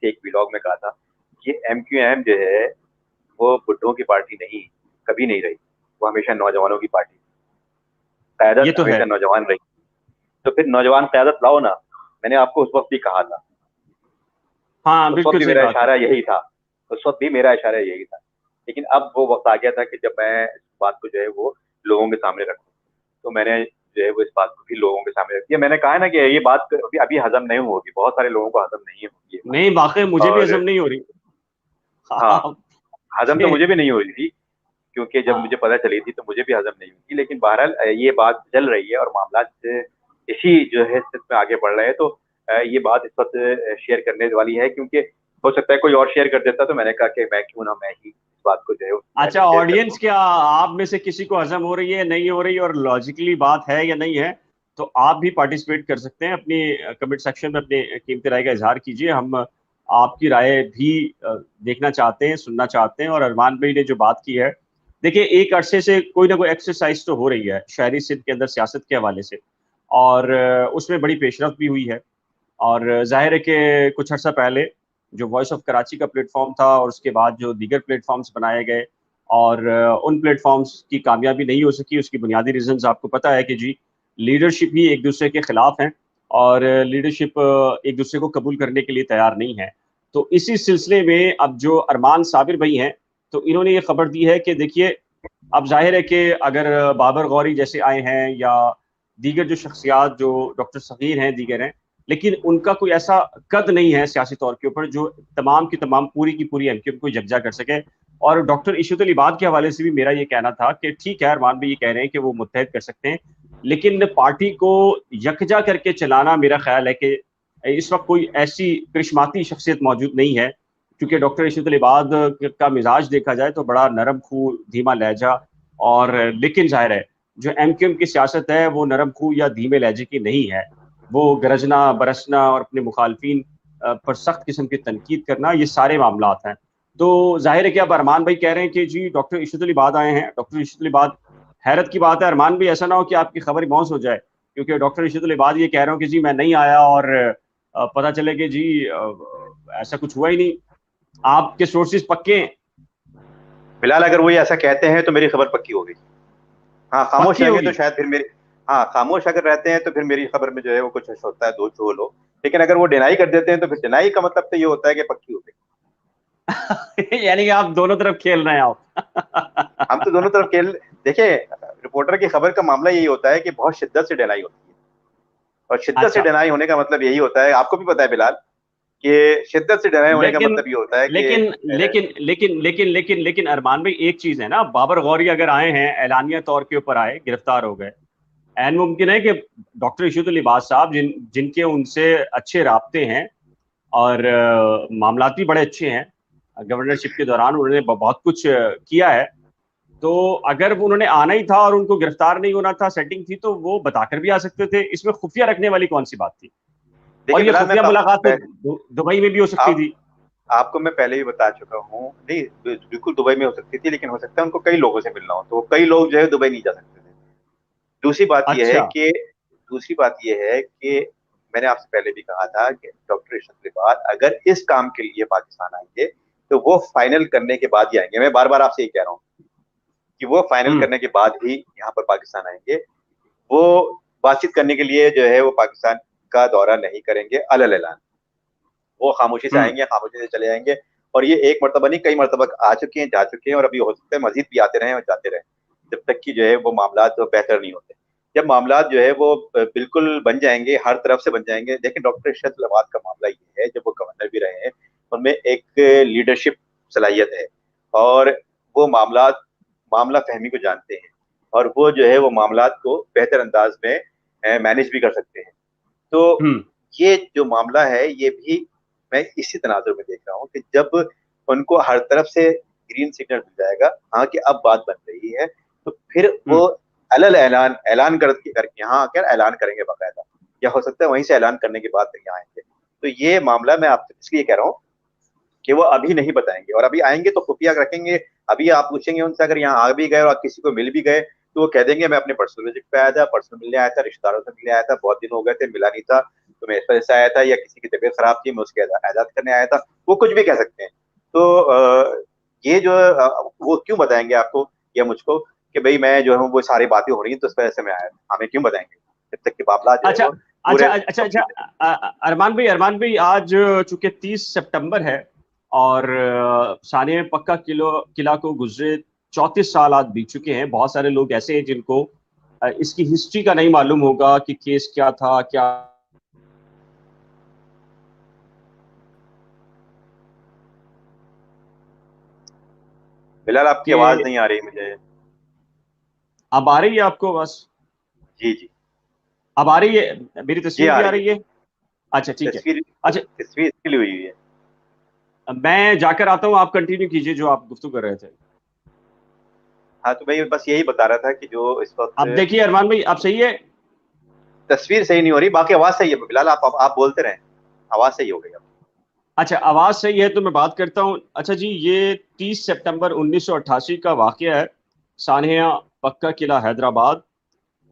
एक व्लॉग में कहा था कि MQM जो है वो बुड्ढों की पार्टी नहीं, कभी नहीं रही, वो हमेशा नौजवानों की पार्टी, ये क़यादत तो है। हमेशा नौजवान रही। तो फिर नौजवान क़यादत लाओ ना, मैंने आपको उस वक्त भी कहा था, हाँ, उस वक्त बिल्कुल भी सही मेरा बात है। इशारा यही था, उस वक्त भी मेरा इशारा यही था। लेकिन अब वो वक्त आ गया था कि जब मैं इस बात को जो है वो लोगों के सामने रखूं, तो मैंने जो है वो इस बात को भी लोगों के सामने रख दिया। मैंने कहा है ना कि ये बात अभी हजम नहीं होगी, बहुत सारे लोगों को हजम नहीं होगी ये नहीं, वाकई बात। मुझे भी और हजम नहीं हो रही। हाँ, हाँ, हजम तो मुझे भी नहीं हो रही थी, क्योंकि जब मुझे हाँ। पता चली थी तो मुझे भी हजम नहीं हुई थी। लेकिन बहरहाल ये बात चल रही है और मामला इसी जो है स्थिति में आगे बढ़ रहे हैं। तो ये बात इस वक्त शेयर करने वाली है, क्योंकि हो सकता है कोई और शेयर कर देता, तो मैंने कहा कि मैं क्यों ना मैं ही इस बात को जो है पहले अच्छा, शेयर कर दूं। ऑडियंस क्या आप में से किसी को हजम हो रही है नहीं हो रही और लॉजिकली बात है या नहीं है, तो आप भी पार्टिसिपेट कर सकते हैं, अपनी कमेंट सेक्शन में अपने कीमती राय का इजहार कीजिए। हम आपकी राय भी देखना चाहते हैं, सुनना चाहते हैं। और अरमान भाई ने जो बात की है, देखिए एक अरसे से कोई ना कोई एक्सरसाइज तो हो रही है शहरी सिंध के अंदर सियासत के हवाले से, और उसमें बड़ी पेशरफ भी हुई है। और जाहिर है कि कुछ अर्सा पहले जो वॉइस ऑफ कराची का प्लेटफॉर्म था और उसके बाद जो दीगर प्लेटफॉर्म्स बनाए गए, और उन प्लेटफॉर्म्स की कामयाबी नहीं हो सकी, उसकी बुनियादी रीजंस आपको पता है कि जी लीडरशिप ही एक दूसरे के खिलाफ हैं और लीडरशिप एक दूसरे को कबूल करने के लिए तैयार नहीं है। तो इसी सिलसिले में अब जो अरमान साबिर भाई हैं, तो इन्होंने ये खबर दी है कि देखिए अब जाहिर है कि अगर बाबर गौरी जैसे आए हैं या दीगर जो शख्सियात जो डॉक्टर सगीर हैं दीगर हैं, लेकिन उनका कोई ऐसा कद नहीं है सियासी तौर के ऊपर जो तमाम की तमाम पूरी की पूरी MKM को यकजा कर सके। और डॉक्टर इशरत अली बाद के हवाले से भी मेरा ये कहना था कि ठीक है, अरमान भी ये कह रहे हैं कि वो मुत्तहद कर सकते हैं, लेकिन पार्टी को यकजा करके चलाना मेरा ख्याल है कि इस वक्त कोई ऐसी करिश्माती शख्सियत मौजूद नहीं है। क्योंकि डॉक्टर इशरत अली बाद का मिजाज देखा जाए तो बड़ा नरम खू, धीमा लहजा, और लेकिन जाहिर है जो MKM की सियासत है वो नरम खू या धीमे लहजे की नहीं है। वो गरजना बरसना और अपने मुखालफिन पर सख्त किस्म की तनकीद करना, ये सारे मामला हैं। तो जाहिर है कि अब अरमान भाई कह रहे हैं कि जी डॉक्टर इशरत अली बाद आए हैं। डॉक्टर इशरत अली बाद, हैरत की बात है अरमान भाई, ऐसा ना हो कि आपकी खबर बाउंस हो जाए, क्योंकि डॉक्टर इशरत अली बाद ये कह रहे हो कि जी मैं नहीं आया और पता चले कि जी ऐसा कुछ हुआ ही नहीं। आपके सोर्सेज पक्के हैं? फिलहाल अगर वो ये ऐसा कहते हैं तो मेरी खबर पक्की हो गई। हाँ, खामोश पक्की रहेंगे होगी। तो शायद फिर मेरी, हाँ खामोश अगर रहते हैं तो फिर मेरी खबर में जो है वो कुछ होता है, दो झोल हो। लेकिन अगर वो डिनाई कर देते हैं तो फिर डिनाई का मतलब तो ये होता है कि पक्की हो गई। यानी कि आप दोनों तरफ खेल रहे हैं हम तो दोनों तरफ खेल, देखिए रिपोर्टर की खबर का मामला यही होता है कि बहुत शिद्दत से डिनाई होती है, और शिद्दत से अच्छा, डिनाई होने का मतलब यही होता है, आपको भी पता है बिलाल, कि शिद्दत से डिनाई होने का लेकिन मतलब ये होता है कि लेकिन लेकिन लेकिन लेकिन लेकिन लेकिन अरमान भाई एक चीज है ना, बाबर गौरी अगर आए हैं, ऐलानिया तौर के ऊपर आए, गिरफ्तार हो गए, एन मुमकिन है कि डॉक्टर इशरत अली वाज साहब जिनके उनसे अच्छे राब्ते हैं और मामलात भी बड़े अच्छे हैं, गवर्नरशिप के दौरान उन्होंने बहुत कुछ किया है, तो अगर वो उन्होंने आना ही था और उनको गिरफ्तार नहीं होना था, सेटिंग थी, तो वो बताकर भी आ सकते थे। इसमें खुफिया रखने वाली कौन सी बात थी? और देखिए ये बिलाल, मैं खुफिया मुलाकात तो दुबई में भी हो सकती आप थी। आपको मैं पहले भी बता चुका हूँ, नहीं बिल्कुल दुबई में हो सकती थी, लेकिन हो सकता है उनको कई लोगों से मिलना हो, तो कई लोग जो है दुबई नहीं जा सकते थे। दूसरी बात यह है अच्छा। कि दूसरी बात यह है कि मैंने आपसे पहले भी कहा था कि डॉक्टर इशरत अली बाद अगर इस काम के लिए पाकिस्तान आएंगे तो वो फाइनल करने के बाद ही आएंगे। मैं बार बार आपसे ये कह रहा हूँ कि वो फाइनल हम्म। करने के बाद ही यहाँ पर पाकिस्तान आएंगे। वो बातचीत करने के लिए जो है वो पाकिस्तान का दौरा नहीं करेंगे अलल ऐलान। वो खामोशी से हम्म। आएंगे, खामोशी से चले जाएंगे। और ये एक मरतबा नहीं, कई मरतबा आ चुके हैं, जा चुके हैं, और अभी हो सकता है मजीद भी आते रहें और जाते रहें, जब तक कि जो है वो मामला तो बेहतर नहीं होते। जब मामला जो है वो बिल्कुल बन जाएंगे, हर तरफ से बन जाएंगे। लेकिन डॉक्टर इशरत लवाद का मामला ये है, जब वो गवर्नर भी रहे हैं, उनमें एक लीडरशिप सलाहियत है, और वो मामला फहमी को जानते हैं, और वो जो है वो मामला को बेहतर अंदाज में मैनेज भी कर सकते हैं। तो हम्म। ये जो मामला है ये भी मैं इसी तनाजुर में देख रहा हूँ कि जब उनको हर तरफ से ग्रीन सिग्नल मिल जाएगा, हाँ कि अब बात बन रही है, तो फिर वो हम्म। अलल ऐलान ऐलान करके यहाँ आकर ऐलान करेंगे बाकायदा, या हो सकता है वहीं से ऐलान करने के बाद फिर यहाँ आएंगे। तो ये मामला मैं आपसे इसलिए कह रहा हूँ कि वो अभी नहीं बताएंगे, और अभी आएंगे तो खुफिया रखेंगे। अभी आप पूछेंगे उनसे, अगर यहाँ आ भी गए और आप किसी को मिल भी गए, तो वो कह देंगे मैं अपने पर्सनल विजिट पे आया था, पर्सनल मिलने आया था, रिश्तेदारों से मिलने आया था, बहुत दिन हो गए थे मिला नहीं था, तो मैं इस वजह से आया था, या किसी की तबीयत खराब थी मैं उसके एजाज करने आया था। वो कुछ भी कह सकते हैं। तो ये जो वो क्यों बताएंगे आपको या मुझको कि भाई मैं जो हूँ वो सारी बातें हो रही हैं तो इस वजह से मैं आया था? हमें क्यों बताएंगे जब तक कि मामला जो है अच्छा, वो अच्छा, पूरे अच्छा, अच्छा। कंप्लीट है। अरमान भाई आज चूंकि 30 सितंबर है और सानिया पक्का किला को गुजरे 34 साल आज बीत चुके हैं। बहुत सारे लोग ऐसे हैं जिनको इसकी हिस्ट्री का नहीं मालूम होगा कि केस क्या था, क्या। फिलहाल आपकी आवाज कि नहीं आ रही मुझे। अब आ रही है आपको बस? जी जी। अब आ रही है, मेरी जी तस्वीर आ भी आ रही है। रही है? अच्छा, ठीक है। तस्वीर अच्छा, तस्वीर इसलिए हुई है। मैं जाकर आता हूँ, आप कंटिन्यू कीजिए जो आप गुफ्तगू कर रहे थे। हाँ तो भाई बस यही बता रहा था कि जो इस वक्त अब देखिए अरमान भाई, आप सही है? तस्वीर सही नहीं हो रही, बाकी आवाज सही है बिलाल, आप बोलते रहें, आवाज सही हो गई अब। अच्छा, आवाज सही है तो मैं बात करता हूँ। अच्छा जी, ये 30 सितंबर 1988 का वाकया है, सानया पक्का किला हैदराबाद।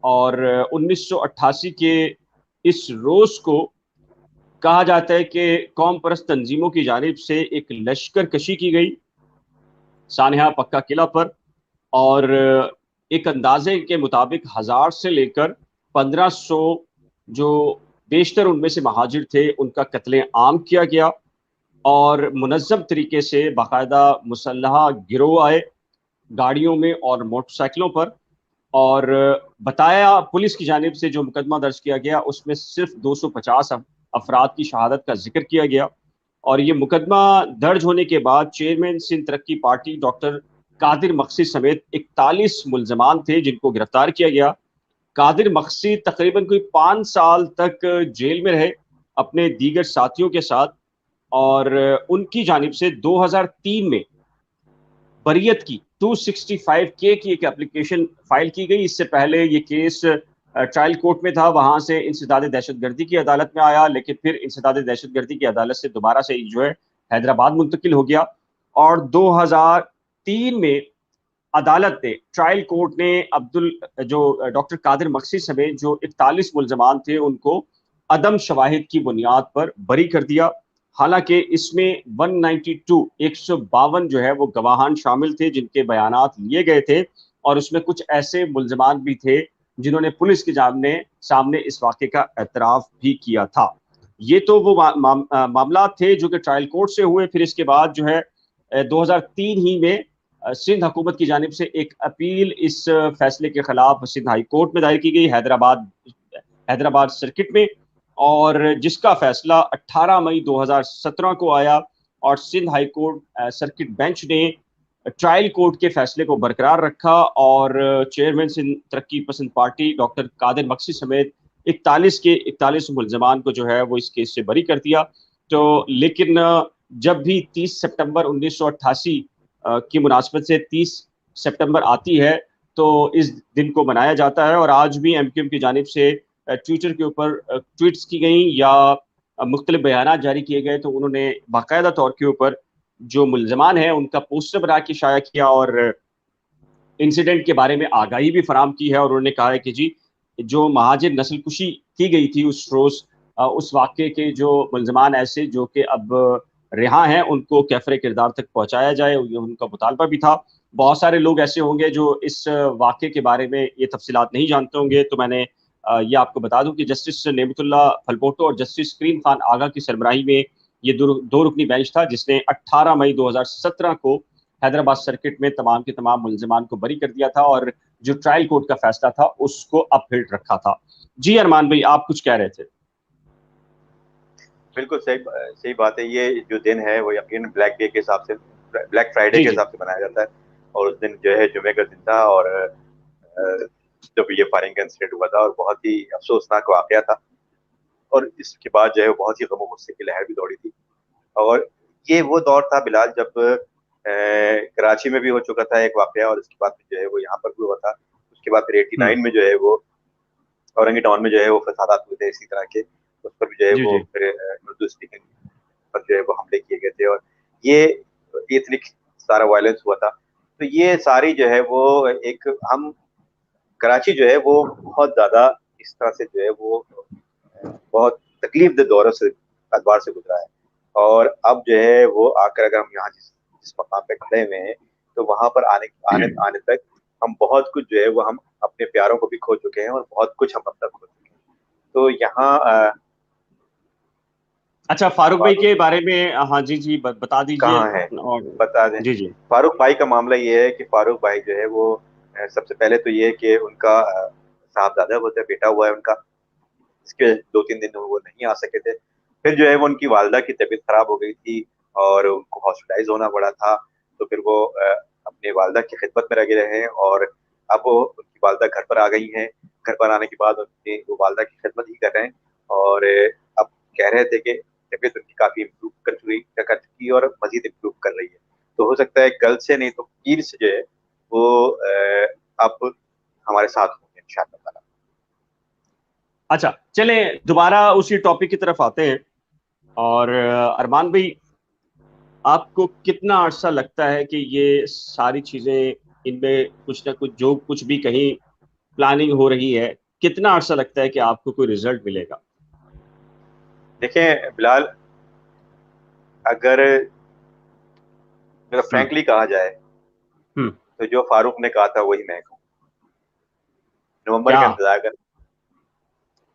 और 1988 के इस रोज को कहा जाता है कि कौम परस्त तंजीमों की जानिब से एक लश्कर कशी की गई सानहा पक्का किला पर। और एक अंदाजे के मुताबिक 1000 से लेकर 1500 जो बेशतर उनमें से महाजिर थे उनका कत्ले आम किया गया। और मुनज़्ज़म तरीके से बाकायदा मुसल्लह गिरोह आए गाड़ियों में और मोटरसाइकिलों पर। और बताया पुलिस की जानिब से जो मुकदमा दर्ज किया गया उसमें सिर्फ 250 अफराद की शहादत का जिक्र किया गया। और ये मुकदमा दर्ज होने के बाद चेयरमैन सिंध तरक्की पार्टी डॉक्टर कादिर मकसी समेत 41 मुलजमान थे जिनको गिरफ्तार किया गया। कादिर मकसी तकरीबन कोई 5 साल तक जेल में रहे अपने दीगर साथियों के साथ। और उनकी जानिब से 2003 में बरियत की 265 के की एक एप्लीकेशन फाइल की गई। इससे पहले ये केस ट्रायल कोर्ट में था, वहां से इंसदाद दहशतगर्दी की अदालत में आया, लेकिन फिर इंसदाद दहशतगर्दी की अदालत से दोबारा से जो है हैदराबाद मुंतकिल हो गया। और 2003 में अदालत ने, ट्रायल कोर्ट ने अब्दुल जो डॉक्टर कादिर मक्सी समेत जो 41 मुल्जमान थे उनको अदम शवाहिद की बुनियाद पर बरी कर दिया। हालांकि इसमें 152 जो है वो गवाहान शामिल थे जिनके बयानात लिए गए थे, और उसमें कुछ ऐसे मुल्जमान भी थे जिन्होंने पुलिस के सामने इस वाक़े का एतराफ़ भी किया था। ये तो वो मामला थे जो कि ट्रायल कोर्ट से हुए। फिर इसके बाद जो है 2003 ही में सिंध हुकूमत की जानिब से एक अपील इस फैसले के खिलाफ सिंध हाई कोर्ट में दायर की गई, हैदराबाद सर्किट में, और जिसका फैसला 18 मई 2017 को आया। और Sindh high court circuit bench ने ट्रायल कोर्ट के फैसले को बरकरार रखा और चेयरमैन सिंध तरक्की पसंद पार्टी डॉक्टर कादिर मक्सी समेत 41 मुल्जमान को जो है वो इस केस से बरी कर दिया। तो लेकिन जब भी 30 सितंबर 1988 की मुनासबत से 30 सितंबर आती है तो इस दिन को मनाया जाता है, और आज भी एमक्यूएम की जानिब से ट्विटर के ऊपर ट्वीट्स की गई या मुख्तलिफ बयान जारी किए गए, तो उन्होंने बाकायदा तौर के ऊपर जो मुल्जमान है उनका पोस्टर बना के शाया किया और इंसिडेंट के बारे में आगाही भी फराम की है। और उन्होंने कहा है कि जी, जो महाजिर नस्ल कुशी की गई थी उस रोज, उस वाक़े के जो मुल्जमान ऐसे जो कि अब रिहा हैं उनको कैफरे किरदार तक पहुंचाया जाए, ये उनका मुतालबा भी था। बहुत सारे लोग ऐसे होंगे जो इस वाक़े के बारे में ये तफसीलात नहीं जानते होंगे, तो मैंने ये आपको बता दूं कि जस्टिस नेमतुल्लाह फलपोटो और जस्टिस करीम खान आगा की सरबराही में ये दो रुकनी बेंच था जिसने 18 मई 2017 को हैदराबाद सर्किट में तमाम के तमाम मुल्जमान को बरी कर दिया था, और जो ट्रायल कोर्ट का फैसला था उसको अपहिल्ड रखा था। जी अरमान भाई, आप कुछ कह रहे थे? बिल्कुल सही बात है। ये जो दिन है वो यकीन ब्लैक डे के हिसाब से, ब्लैक फ्राइडे जी के जी हिसाब से मनाया जाता है। और उस दिन जो है जुमे का दिन था, और जब ये फायरिंग का इंसिडेंट हुआ था और बहुत ही अफसोसनाक वाकया था। और इसके बाद जो है बहुत ही गम गुस्से की लहर भी दौड़ी थी। और ये वो दौर था बिलाल जब कराची में भी हो चुका था एक वाकया, और उसके बाद जो है वो यहाँ पर भी हुआ था। उसके बाद फिर 89 में जो है वो औरंगी टाउन में जो है वो फसादात हुए थे इसी तरह के। उस पर भी जो है जी वो जी फिर उर्दू स्पीकिंग पर जो है वो हमले किए गए थे, और ये इतनी सारा वायलेंस हुआ था। तो ये सारी जो है वो एक हम कराची जो है वो बहुत ज्यादा इस तरह से जो है वो बहुत तकलीफ दे दौर से अखबार से गुजरा है। और अब जो है वो आकर अगर हम यहाँ जिस मकाम पे खड़े हुए हैं, तो वहां पर आने आने आने तक हम बहुत कुछ जो है वो हम अपने प्यारों को भी खो चुके हैं, और बहुत कुछ हम अब तक खो चुके हैं। तो यहाँ अच्छा, फारूक भाई फारूक के बारे में, हाँ जी जी, बता दीजिए। कहाँ है, और बता दें। जी जी फारूक भाई का मामला ये है कि फारूक भाई जो है वो सबसे पहले तो ये है कि उनका साहबजादा होता है, बेटा हुआ है उनका, इसके 2-3 दिन वो नहीं आ सके थे। फिर जो है वो उनकी वालदा की तबीयत खराब हो गई थी और उनको हॉस्पिटलाइज होना पड़ा था। तो फिर वो अपने वालदा की खिदमत में लगे रहे, और अब वो उनकी वालदा घर पर आ गई हैं। घर पर आने के बाद उनकी वो वालदा की खिदमत ही कर रहे हैं। और अब कह रहे थे कि तबीयत उनकी काफी इम्प्रूव कर चुकी और मजीद इम्प्रूव कर रही है। तो हो सकता है कल से नहीं तो पीर से जो है वो अब हमारे साथ होंगे इंशाअल्लाह। अच्छा, चले दोबारा उसी टॉपिक की तरफ आते हैं। और अरमान भाई, आपको कितना अर्सा लगता है कि ये सारी चीजें, इनमें कुछ ना कुछ, जो कुछ भी कहीं प्लानिंग हो रही है, कितना अर्सा लगता है कि आपको कोई रिजल्ट मिलेगा? देखें बिलाल, अगर हम्म फ्रैंकली कहा जाए हम्म तो जो फारूक ने कहा था वही मैं कहूँ। नवंबर क्या? का इंतजार कर।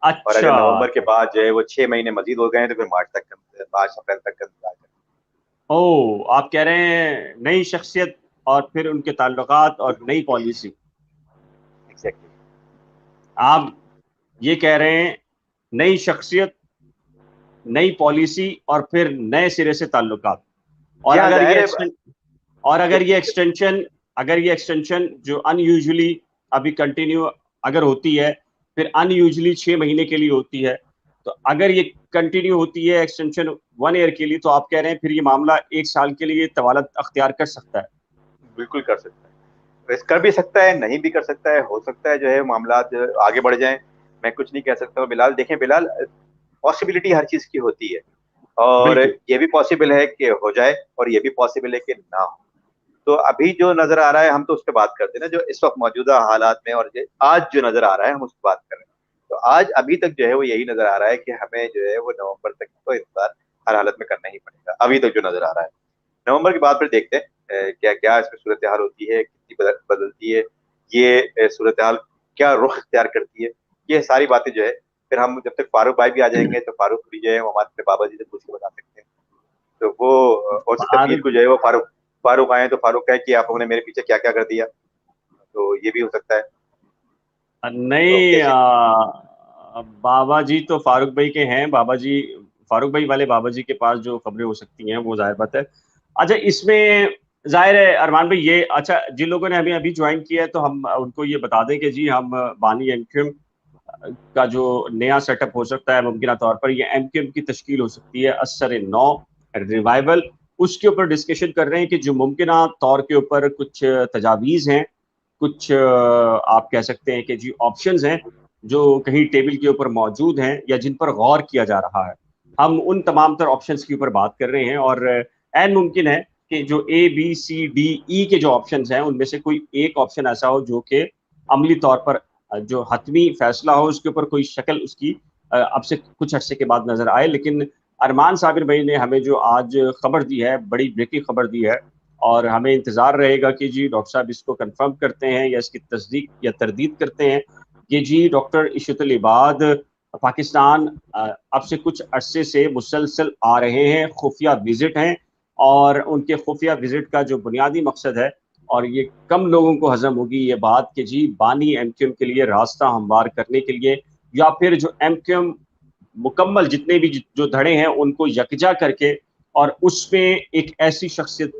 और अगर अच्छा। नवंबर के बाद जो है वो 6 महीने मजीद हो गए हैं तो फिर मार्च अप्रैल तक का इंतजार कर। ओ, आप कह रहे हैं नई शख्सियत और फिर उनके ताल्लुकात और नई पॉलिसी। एग्जैक्टली। आप ये कह रहे हैं नई शख्सियत, नई पॉलिसी और फिर नए सिरे से ताल्लुकात। और जी हाँ, अगर ये जाहिर है। एक्सटें और अगर ये एक्सटेंशन जो अनयूजुअली अभी कंटिन्यू अगर होती है, फिर अनयूजुअली 6 महीने के लिए होती है, तो अगर ये कंटिन्यू होती है एक्सटेंशन 1 ईयर के लिए, तो आप कह रहे हैं फिर ये मामला 1 साल के लिए तवालत अख्तियार कर सकता है? बिल्कुल कर सकता है। कर भी सकता है, नहीं भी कर सकता है, हो सकता है जो है मामला आगे बढ़ जाएं। मैं कुछ नहीं कह सकता हूँ बिलाल। देखें बिलाल, पॉसिबिलिटी हर चीज की होती है, और बिल्कुल। ये भी पॉसिबल है कि हो जाए और ये भी पॉसिबल है कि ना हो। तो अभी जो नजर आ रहा है हम तो उस पर बात करते हैं ना, जो इस वक्त मौजूदा हालात में, और आज जो नजर आ रहा है हम उस पर बात कर रहे हैं। तो आज अभी तक जो है वो यही नजर आ रहा है कि हमें जो है वो नवंबर तक तो इंतजार हर हालत में करना ही पड़ेगा, अभी तक जो नजर आ रहा है। नवंबर के बाद फिर देखते हैं क्या क्या इसमें सूरत हाल होती है, कितनी बदलती है ये सूरत हाल, क्या रुख इख्तियार करती है। ये सारी बातें जो है फिर हम जब तक फारूक भाई भी आ जाएंगे तो फारूक भी जो है वो हमारे बाबा जी से पूछ के बता सकते हैं। तो वो हो सकता है पीर फारूक को जो है वो फारूक फारूक आए तो फारूक कहे कि आपने मेरे पीछे क्या क्या कर दिया। तो ये भी हो सकता है। तो नहीं, कैसे? बाबा जी तो फारूक भाई के हैं। बाबा जी, फारूक भाई वाले बाबा जी के पास जो खबरें हो सकती हैं वो जाहिर बात है। अच्छा, इसमें जाहिर है अरमान भाई, ये अच्छा जिन लोगों ने हमें अभी ज्वाइन किया है तो हम उनको ये बता दें कि जी हम बानी एमक्यूएम का जो नया सेटअप हो सकता है, मुमकिन तौर पर ये एमक्यूएम की तश्कील हो सकती है, असर नौ रिवाइवल, उसके ऊपर डिस्कशन कर रहे हैं कि जो मुमकिन तौर के ऊपर कुछ तजावीज़ हैं, कुछ आप कह सकते हैं कि जी ऑप्शंस हैं जो कहीं टेबल के ऊपर मौजूद हैं या जिन पर गौर किया जा रहा है। हम उन तमाम तर ऑप्शंस के ऊपर बात कर रहे हैं और एन मुमकिन है कि जो A B C D E के जो ऑप्शंस हैं उनमें से कोई एक ऑप्शन ऐसा हो जो कि अमली तौर पर जो हतमी फैसला हो उसके ऊपर कोई शक्ल उसकी अब से कुछ अरसे के बाद नजर आए। लेकिन अरमान साबिर भाई ने हमें जो आज खबर दी है, बड़ी ब्रेकिंग खबर दी है, और हमें इंतजार रहेगा कि जी डॉक्टर साहब इसको कंफर्म करते हैं या इसकी तस्दीक या तरदीद करते हैं कि जी डॉक्टर इशरतुल इबाद पाकिस्तान अब से कुछ अरसे से मुसलसल आ रहे हैं, खुफिया विजिट हैं, और उनके खुफिया विजिट का जो बुनियादी मकसद है, और ये कम लोगों को हजम होगी ये बात कि जी बानी एमक्यूएम के लिए रास्ता हमवार करने के लिए, या फिर जो एमक्यूएम मुकम्मल जितने भी जो धड़े हैं उनको यकजा करके और उसमें एक ऐसी शख्सियत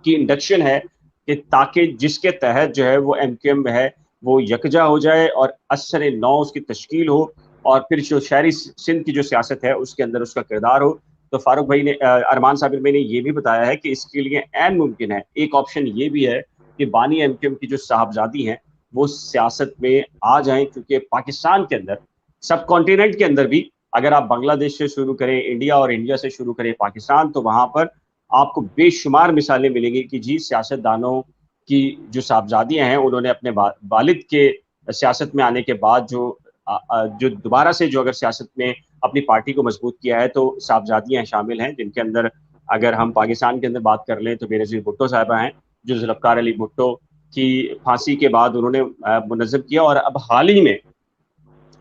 की इंडक्शन है कि ताकि जिसके तहत जो है वो एमक्यूएम है वो यकजा हो जाए और असर नौ उसकी तश्कील हो, और फिर जो शहरी सिंध की जो सियासत है उसके अंदर उसका किरदार हो। तो फारूक भाई ने, अरमान साबिर भाई ने ये भी बताया है कि इसके लिए एन मुमकिन है, एक ऑप्शन ये भी है कि बानी एमक्यूएम की जो साहबजादी हैं वो सियासत में आ जाएं, क्योंकि पाकिस्तान के अंदर, सब कॉन्टिनेंट के अंदर भी, अगर आप बांग्लादेश से शुरू करें इंडिया और इंडिया से शुरू करें पाकिस्तान, तो वहां पर आपको बेशुमार मिसालें मिलेंगी कि जी सियासतदानों की जो साहबजादियां हैं उन्होंने अपने वालिद के सियासत में आने के बाद जो दोबारा से जो अगर सियासत में अपनी पार्टी को मजबूत किया है, तो साहबजादियां शामिल हैं जिनके अंदर, अगर हम पाकिस्तान के अंदर बात कर लें तो बेनज़ीर भुट्टो साहिबा हैं, जो जुल्फ़िकार अली भुट्टो की फांसी के बाद उन्होंने मुनज़्ज़म किया। और अब हाल ही में,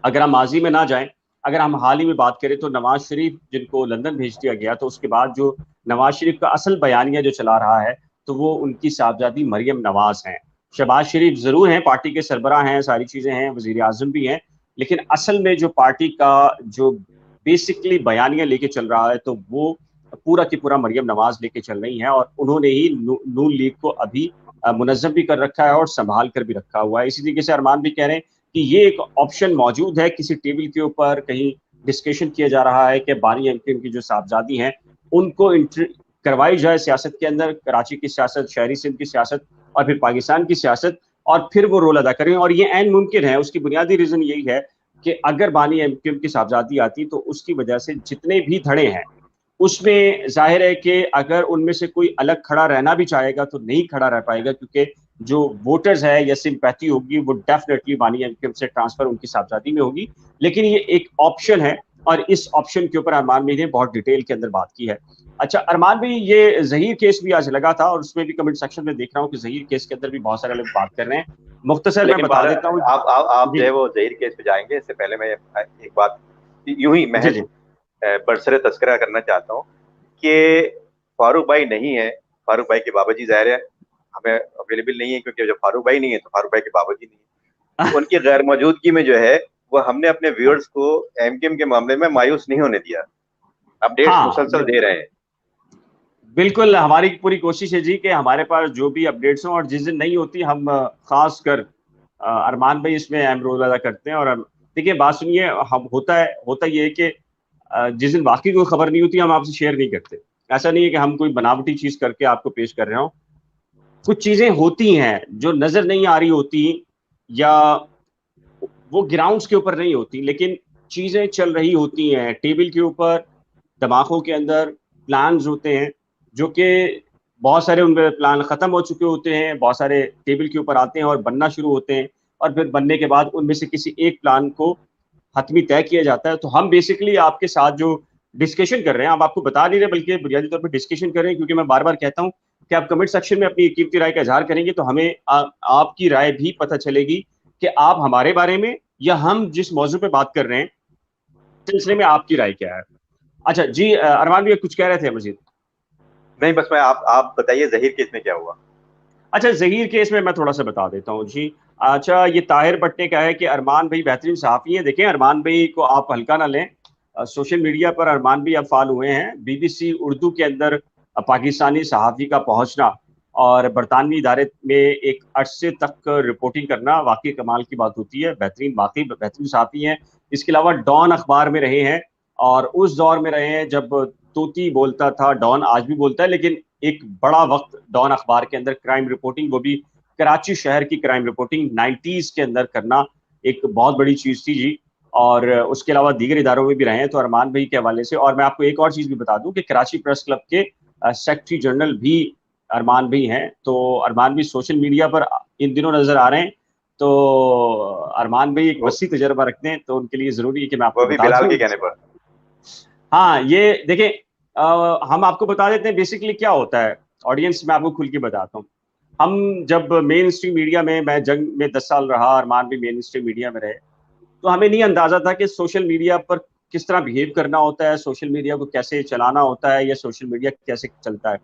अगर हम माजी में ना जाएं, अगर हम हाल ही में बात करें तो नवाज शरीफ जिनको लंदन भेज दिया गया, तो उसके बाद जो नवाज शरीफ का असल बयानिया जो चला रहा है तो वो उनकी साहबजादी मरियम नवाज हैं। शहबाज शरीफ जरूर हैं, पार्टी के सरबराह हैं, सारी चीजें हैं, वजीर आजम भी हैं, लेकिन असल में जो पार्टी का जो बेसिकली बयानिया लेके चल रहा है तो वो पूरा की पूरा मरियम नवाज लेके चल रही हैं, और उन्होंने ही नून लीग को अभी मुनज़्ज़म भी कर रखा है और संभाल कर भी रखा हुआ है। इसी तरीके से अरमान भी कह रहे हैं कि ये एक ऑप्शन मौजूद है, किसी टेबल के ऊपर कहीं डिस्कशन किया जा रहा है कि बानी एमक्यूएम की जो साहबजादी हैं उनको करवाई जाए सियासत के अंदर, कराची की सियासत, शहरी सिंध की सियासत और फिर पाकिस्तान की सियासत, और फिर वो रोल अदा करें। और ये ऐन मुमकिन है, उसकी बुनियादी रीजन यही है कि अगर बानी एमक्यूएम की साहबजादी आती तो उसकी वजह से जितने भी धड़े हैं उसमें जाहिर है कि अगर उनमें से कोई अलग खड़ा रहना भी चाहेगा तो नहीं खड़ा रह पाएगा, क्योंकि जो वोटर्स है या सिंपैथी होगी वो डेफिनेटली बानी एमक्यूएम से ट्रांसफर उनकी साहबजादी में होगी। लेकिन ये एक ऑप्शन है, और इस ऑप्शन के ऊपर अरमान भाई ने बहुत डिटेल के अंदर बात की है। अच्छा अरमान भाई, ये जहीर केस भी आज लगा था और उसमें भी कमेंट सेक्शन में देख रहा हूँ कि जहीर केस के अंदर भी बहुत सारे लोग बात कर रहे हैं। मुख्तसर मैं लेकिन बता देता हूँ। आप जो जी है वो जहीर केस पे जाएंगे इससे पहले मैं एक बात यूं ही जी महज जी। बरसरे तस्करा करना चाहता हूँ कि फारूक भाई नहीं है। फारूक भाई के बाबा जी ज़ाहिर है हमें अवेलेबल नहीं है, क्योंकि जब फारूक भाई नहीं है तो फारूक भाई के बाबा जी नहीं है। तो उनकी गैर मौजूदगी में जो है वो हमने अपने व्यूअर्स को एमकेएम के मामले में मायूस नहीं होने दिया। अपडेट्स हाँ, मुसलसल दे रहे हैं। बिल्कुल हमारी पूरी कोशिश है जी कि हमारे पास जो भी अपडेट्स हों, और जिस दिन नहीं होती हम खास कर अरमान भाई इसमें अहम रोल अदा करते हैं। और देखिए बात सुनिए, हम होता ये है कि जिस दिन वाकई कोई खबर नहीं होती हम आपसे शेयर नहीं करते। ऐसा नहीं है कि हम कोई बनावटी चीज करके आपको पेश कर रहे हो। कुछ चीजें होती हैं जो नजर नहीं आ रही होती, या वो ग्राउंड्स के ऊपर नहीं होती, लेकिन चीजें चल रही होती हैं टेबल के ऊपर, दिमागों के अंदर प्लान्स होते हैं, जो कि बहुत सारे उनमें प्लान खत्म हो चुके होते हैं, बहुत सारे टेबल के ऊपर आते हैं और बनना शुरू होते हैं, और फिर बनने के बाद उनमें से किसी एक प्लान को हतमी तय किया जाता है। तो हम बेसिकली आपके साथ जो डिस्कशन कर रहे हैं, आप आपको बता नहीं रहे बल्कि बुनियादी तौर पर डिस्कशन कर रहे हैं, क्योंकि मैं बार बार कहता हूँ कि आप कमेंट सेक्शन में अपनी कीमती राय का इजहार करेंगे तो हमें आपकी राय भी पता चलेगी कि आप हमारे बारे में या हम जिस मौजू पे बात कर रहे हैं सिलसिले में आपकी राय क्या है। अच्छा जी, अरमान भी कुछ कह रहे थे मजीद? नहीं, बस मैं आप बताइए जहीर केस में क्या हुआ। अच्छा, जहीर केस में मैं थोड़ा सा बता देता हूँ जी। अच्छा, ये ताहिर भट्ट ने कहा है कि अरमान भाई बेहतरीन सहाफ़ी हैं। देखें, अरमान भाई को आप हल्का ना लें। सोशल मीडिया पर अरमान भाई अब फाल हुए हैं। बीबीसी उर्दू के अंदर पाकिस्तानी सहाफ़ी का पहुंचना और बरतानवी इदारे में एक अरसे तक रिपोर्टिंग करना वाकई कमाल की बात होती है। बेहतरीन, वाकई बेहतरीन सहाफ़ी हैं। इसके अलावा डॉन अखबार में रहे हैं और उस दौर में रहे हैं जब तोती बोलता था, डॉन आज भी बोलता है, लेकिन एक बड़ा वक्त डॉन अखबार के अंदर क्राइम रिपोर्टिंग, वो भी कराची शहर की क्राइम रिपोर्टिंग 90s के अंदर करना एक बहुत बड़ी चीज थी जी। और उसके अलावा दीगर इदारों में भी रहे हैं। तो अरमान भाई के हवाले से, और मैं आपको एक और चीज भी बता दूं कि कराची प्रेस क्लब के सेक्रेटरी जनरल भी अरमान भाई हैं। तो अरमान भी सोशल मीडिया पर इन दिनों नजर आ रहे हैं। तो अरमान भाई एक वसी तजर्बा रखते हैं, तो उनके लिए जरूरी है कि मैं वो आपको भी बता बिलाल दूं। के कहने पर। हाँ, ये देखें, हम आपको बता देते हैं बेसिकली क्या होता है। ऑडियंस में आपको खुल के बताता हूँ। हम जब मेन स्ट्रीम मीडिया में, मैं जंग में 10 साल रहा, अरमान भी मेन स्ट्रीम मीडिया में रहे, तो हमें नहीं अंदाजा था कि सोशल मीडिया पर किस तरह बिहेव करना होता है, सोशल मीडिया को कैसे चलाना होता है, या सोशल मीडिया कैसे चलता है।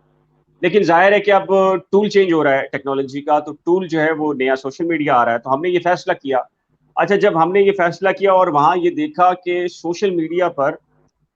लेकिन जाहिर है कि अब टूल चेंज हो रहा है टेक्नोलॉजी का, तो टूल जो है वो नया सोशल मीडिया आ रहा है, तो हमने ये फैसला किया। अच्छा, जब हमने ये फैसला किया और वहां ये देखा कि सोशल मीडिया पर,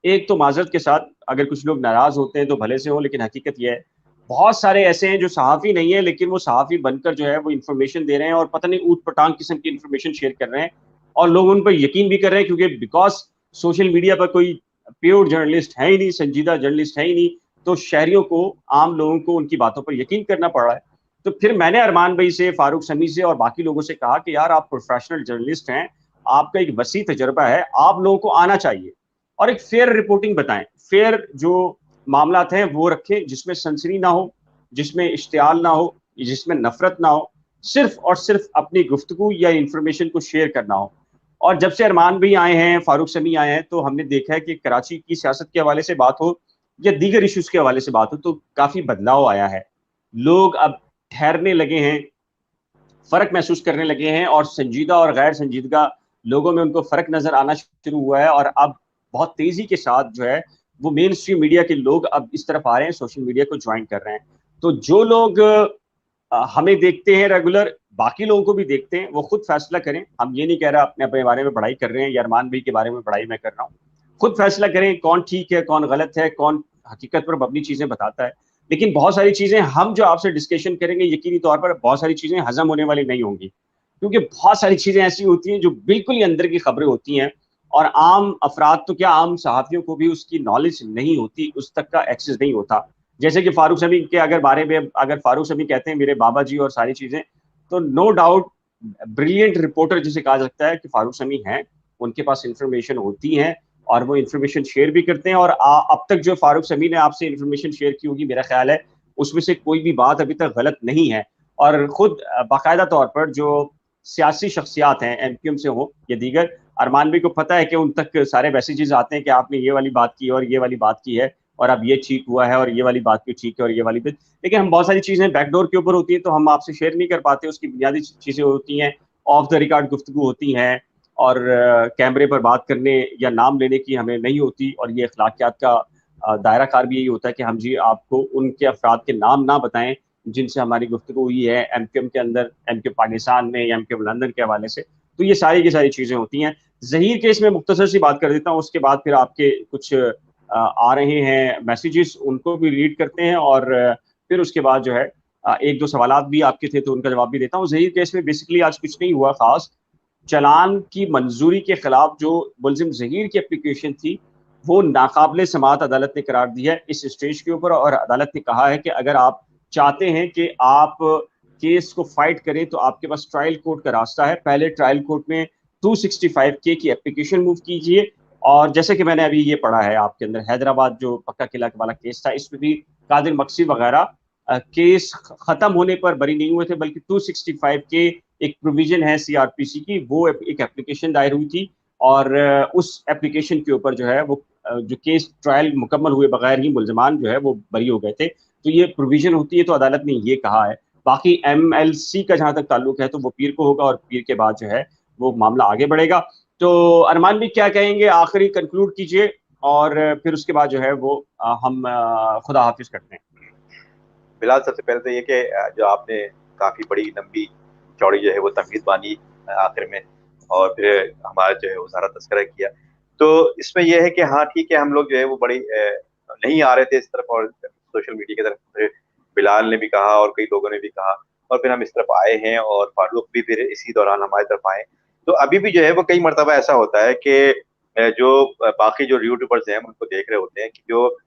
एक तो माजरत के साथ अगर कुछ लोग नाराज होते हैं तो भले से हो, लेकिन हकीकत यह है बहुत सारे ऐसे हैं जो सहाफ़ी नहीं है, लेकिन वो सहाफ़ी बनकर जो है वो इन्फॉर्मेशन दे रहे हैं, और पता नहीं ऊट पटांग किस्म की इन्फॉर्मेशन शेयर कर रहे हैं, और लोग उन पर यकीन भी कर रहे हैं, क्योंकि बिकॉज सोशल मीडिया पर कोई प्योर जर्नलिस्ट है ही नहीं, संजीदा जर्नलिस्ट है ही नहीं, तो शहरियों को, आम लोगों को उनकी बातों पर यकीन करना पड़ रहा है। तो फिर मैंने अरमान भाई से, फारूक समी से और बाकी लोगों से कहा कि यार, आप प्रोफेशनल जर्नलिस्ट हैं, आपका एक वसी तजर्बा है, आप लोगों को आना चाहिए और एक फेयर रिपोर्टिंग बताएं। फेयर जो मामलात हैं वो रखें, जिसमें सनसनी ना हो, जिसमें इश्तियाल ना हो, जिसमें नफरत ना हो, सिर्फ और सिर्फ अपनी गुफ्तगू या इंफॉर्मेशन को शेयर करना हो। और जब से अरमान भी आए हैं, फारूक समी आए हैं, तो हमने देखा है कि कराची की सियासत के हवाले से बात हो या दीगर इश्यूज के हवाले से बात हो, तो काफी बदलाव आया है। लोग अब ठहरने लगे हैं, फर्क महसूस करने लगे हैं, और संजीदा और गैर संजीदगा लोगों में उनको फर्क नजर आना शुरू हुआ है। और अब बहुत तेजी के साथ जो है वो मेन स्ट्रीम मीडिया के लोग अब इस तरफ आ रहे हैं, सोशल मीडिया को ज्वाइन कर रहे हैं। तो जो लोग हमें देखते हैं रेगुलर, बाकी लोगों को भी देखते हैं, वो खुद फैसला करें। हम ये नहीं कह रहा अपने अपने बारे में पढ़ाई कर रहे हैं, या अरमान भाई के बारे में पढ़ाई मैं कर रहा हूँ। खुद फैसला करें कौन ठीक है, कौन गलत है, कौन हकीकत पर अपनी चीजें बताता है। लेकिन बहुत सारी चीजें हम जो आपसे डिस्कशन करेंगे, यकीनी तौर पर बहुत सारी चीजें हजम होने वाली नहीं होंगी, क्योंकि बहुत सारी चीजें ऐसी होती हैं जो बिल्कुल ही अंदर की खबरें होती हैं, और आम अफराद तो क्या, आम सहाफियों को भी उसकी नॉलेज नहीं होती, उस तक का एक्सेस नहीं होता। जैसे कि फारूक समी के अगर बारे में, अगर फारूक समी कहते हैं मेरे बाबा जी और सारी चीजें, तो नो डाउट ब्रिलियंट रिपोर्टर जिसे कहा जाता है कि फारूक समी हैं, उनके पास इंफॉर्मेशन होती है और वो इंफॉर्मेशन शेयर भी करते हैं। और अब तक जो फारूक समी ने आपसे इंफॉर्मेशन शेयर की होगी, मेरा ख्याल है उसमें से कोई भी बात अभी तक गलत नहीं है। और खुद बाकायदा तौर पर जो सियासी शख्सियात हैं, एमक्यूएम से हो या दीगर, अरमान भी को पता है कि उन तक सारे मैसेजेस आते हैं कि आपने ये वाली बात की और ये वाली बात की है, और अब ये ठीक हुआ है, और ये वाली बात भी ठीक है, और ये वाली बात। लेकिन हम बहुत सारी चीजें बैकडोर के ऊपर होती है, तो हम आपसे शेयर नहीं कर पाते। उसकी बुनियादी चीजें होती हैं, ऑफ द रिकॉर्ड गुफ्तगू होती हैं, और कैमरे पर बात करने या नाम लेने की हमें नहीं होती। और ये अखलाकियात का दायरा कार भी यही होता है कि हम जी आपको उनके अफराद के नाम ना बताएं जिनसे हमारी गुफ्तगू हुई है एमक्यूएम के अंदर, एमक्यूएम पाकिस्तान में या एमक्यूएम लंदन के हवाले से। तो ये सारी की सारी चीजें होती हैं। जहीर केस में मुख्तसर सी बात कर देता हूँ, उसके बाद फिर आपके कुछ आ रहे हैं मैसेजेस, उनको भी रीड करते हैं, और फिर उसके बाद जो है एक दो सवालात भी आपके थे तो उनका जवाब भी देता हूँ। जहीर केस में बेसिकली आज कुछ नहीं हुआ खास। चलान की मंजूरी के खिलाफ जो मुलजिम जहीर की एप्लीकेशन थी, वो नाकाबिले समाअत अदालत ने करार दी है इस स्टेज के ऊपर, और अदालत ने कहा है कि अगर आप चाहते हैं कि आप केस को फाइट करें तो आपके पास ट्रायल कोर्ट का रास्ता है। पहले ट्रायल कोर्ट में 265K की एप्लीकेशन मूव कीजिए, और जैसे कि मैंने अभी ये पढ़ा है आपके अंदर हैदराबाद जो पक्का किला वाला केस था, इसमें भी कादिर मक्सी वगैरह केस खत्म होने पर बरी नहीं हुए थे, बल्कि 265K एक प्रोविजन है सीआरपीसी की, वो एक एप्लीकेशन दायर हुई थी, और उस एप्लीकेशन के ऊपर जो है वो जो केस ट्रायल मुकम्मल हुए बगैर ही मुल्जमान जो है वो बरी हो गए थे। तो ये प्रोविजन होती है, तो अदालत ने ये कहा है। बाकी एमएलसी का जहां तक ताल्लुक है तो वो पीर को होगा, और पीर के बाद जो है वो मामला आगे बढ़ेगा। तो अरमान भी क्या कहेंगे, आखिरी कंक्लूड कीजिए, और फिर उसके बाद जो है वो हम खुदा हाफिज करते हैं। फिलहाल सबसे पहले तो ये कि जो आपने काफी बड़ी लंबी चौड़ी जो है वो तमहीद बानी आखिर में, और फिर हमारा जो है वो सारा तस्करा किया। तो इसमें यह है कि हाँ ठीक है, हम लोग जो है वो बड़ी नहीं आ रहे थे इस तरफ, और सोशल मीडिया की तरफ फिर बिलाल ने भी कहा और कई लोगों ने भी कहा, और फिर हम इस तरफ आए हैं, और फारूक भी फिर इसी दौरान हमारी तरफ आए। तो अभी भी जो है वो कई मरतबा ऐसा होता है कि जो बाकी जो यूट्यूबर्स हैं उनको देख रहे होते हैं कि जो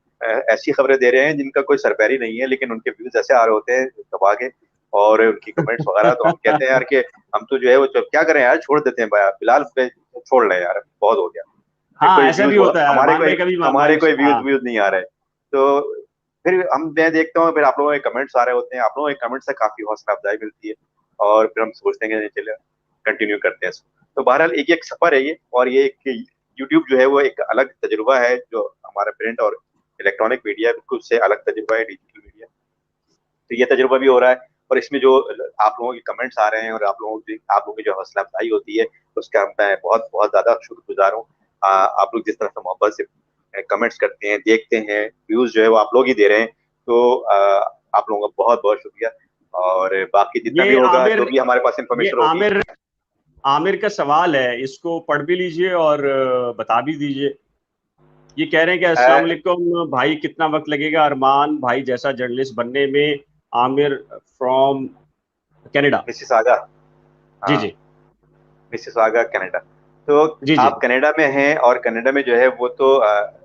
ऐसी खबरें दे रहे हैं जिनका कोई सरपैरी नहीं है, लेकिन उनके व्यूज ऐसे आ रहे होते हैं दबा के, और उनकी कमेंट्स वगैरह। तो हम कहते हैं यार कि हम तो जो है वो क्या करें यार, छोड़ देते हैं भाई बिलाल पे, छोड़ ले यार, बहुत हो गया, हाँ, कोई ऐसा भी व्यूज, होता है, अरमान भाई का भी मामला हमारे है। कोई व्यूज हाँ व्यूज नहीं आ रहे। तो फिर मैं देखता हूँ, फिर आप लोगों के कमेंट्स आ रहे होते हैं, आप लोगों के कमेंट्स से काफी हौसला अफजाई मिलती है, और फिर हम सोचते हैं कि चले कंटिन्यू करते हैं इसको। तो बहरहाल एक एक सफर है ये, और ये एक यूट्यूब जो है वो एक अलग तजुर्बा है, जो हमारा प्रिंट और इलेक्ट्रॉनिक मीडिया बिल्कुल उससे अलग तजुर्बा है, डिजिटल मीडिया। तो ये तजुर्बा भी हो रहा है, और इसमें जो आप लोगों के कमेंट्स आ रहे हैं और आप लोगों की जो हौसला अफजाई होती है, उसका मैं बहुत बहुत ज्यादा शुक्रगुजार हूँ। आप लोग जिस तरह से मोहब्बत से कमेंट्स करते हैं, देखते हैं, व्यूज जो है वो आप लोग ही दे रहे हैं। तो आप लोगों का बहुत बहुत शुक्रिया, और बाकी जितना भी ये होगा, आमिर जो भी हमारे पास ये इंफॉर्मेशन होगी। आमिर आमिर का सवाल है, इसको पढ़ भी लीजिए और बता भी दीजिए। ये कह रहे हैं कि अस्सलाम वालेकुम भाई, कितना वक्त लगेगा अरमान भाई जैसा जर्नलिस्ट बनने में? Aamir from Canada. मिसिसागा। जी हाँ, जी। Mississauga Canada. तो जी जी। आप कनाडा में हैं, और कनाडा में जो है वो तो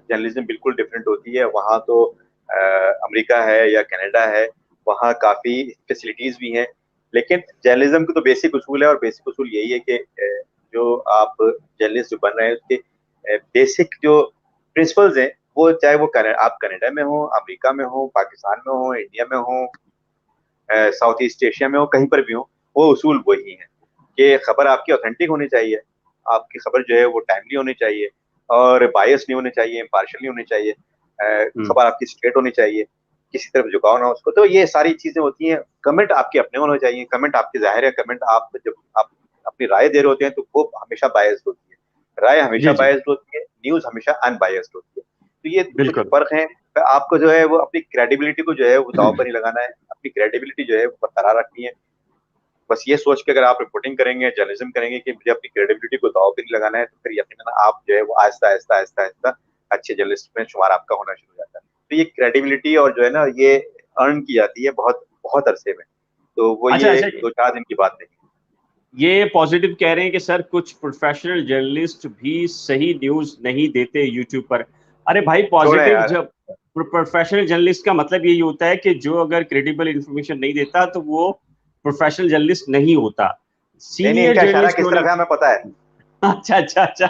जर्नलिज्म बिल्कुल डिफरेंट होती है। वहाँ तो अमेरिका है या कनाडा है, वहाँ काफी फैसिलिटीज भी हैं, लेकिन जर्नलिज्म का तो बेसिक उसूल है, और बेसिक उसूल यही है कि जो आप जर्नलिस्ट जो बन रहे हैं उसके बेसिक जो प्रिंसिपल्स हैं, वो चाहे वो आप कनाडा में हो, अमेरिका में हो, पाकिस्तान में हो, इंडिया में हो, साउथ ईस्ट एशिया में हो, कहीं पर भी हो, वो उसूल वही है कि खबर आपकी ऑथेंटिक होनी चाहिए, आपकी खबर जो है वो टाइमली होनी चाहिए, और बायस नहीं होनी चाहिए, इम्पार्शियल नहीं होनी चाहिए, हम्म। खबर आपकी स्ट्रेट होनी चाहिए, किसी तरफ झुकाव ना हो उसको। तो ये सारी चीजें होती हैं। कमेंट आपके अपने होने चाहिए, कमेंट आपके जाहिर है, कमेंट आप जब आप अपनी राय दे रहे होते हैं तो वो हमेशा बायस्ड होती है, राय हमेशा जी जी। बायस्ड होती है, न्यूज हमेशा अनबायस्ड होती है। तो ये कुछ बिल्कुल। फर्क है। तो आपको जो है वो अपनी क्रेडिबिलिटी को जो है वो दाव पर नहीं लगाना है, अपनी क्रेडिबिलिटी जो है वो बरकरार रखनी है। बस ये सोच के अगर आप रिपोर्टिंग करेंगे, जर्नलिज्म करेंगे कि मुझे अपनी क्रेडिबिलिटी को दाव पे नहीं लगाना है, तो फिर यकीनन आप जो है वो आहिस्ता आहिस्ता आहिस्ता आहिस्ता अच्छे जर्नलिस्ट में शुमार आपका होना शुरू हो जाता है। तो ये क्रेडिबिलिटी और जो है ना, ये अर्न की जाती है बहुत बहुत अरसे में, तो वो अच्छा ये अच्छा, 2-4 दिन की बात नहीं है। ये पॉजिटिव कह रहे हैं कि सर कुछ प्रोफेशनल जर्नलिस्ट भी सही न्यूज नहीं देते यूट्यूब पर। अरे भाई, छोड़ें पॉजिटिव यार। जब प्रोफेशनल जर्नलिस्ट का मतलब यही होता है कि जो अगर क्रेडिबल इंफॉर्मेशन नहीं देता तो वो प्रोफेशनल जर्नलिस्ट नहीं होता। नहीं नहीं, सीनियर इनका इशारा जर्नलिस्ट किस होने। तरफ है हमें पता है। अच्छा अच्छा अच्छा।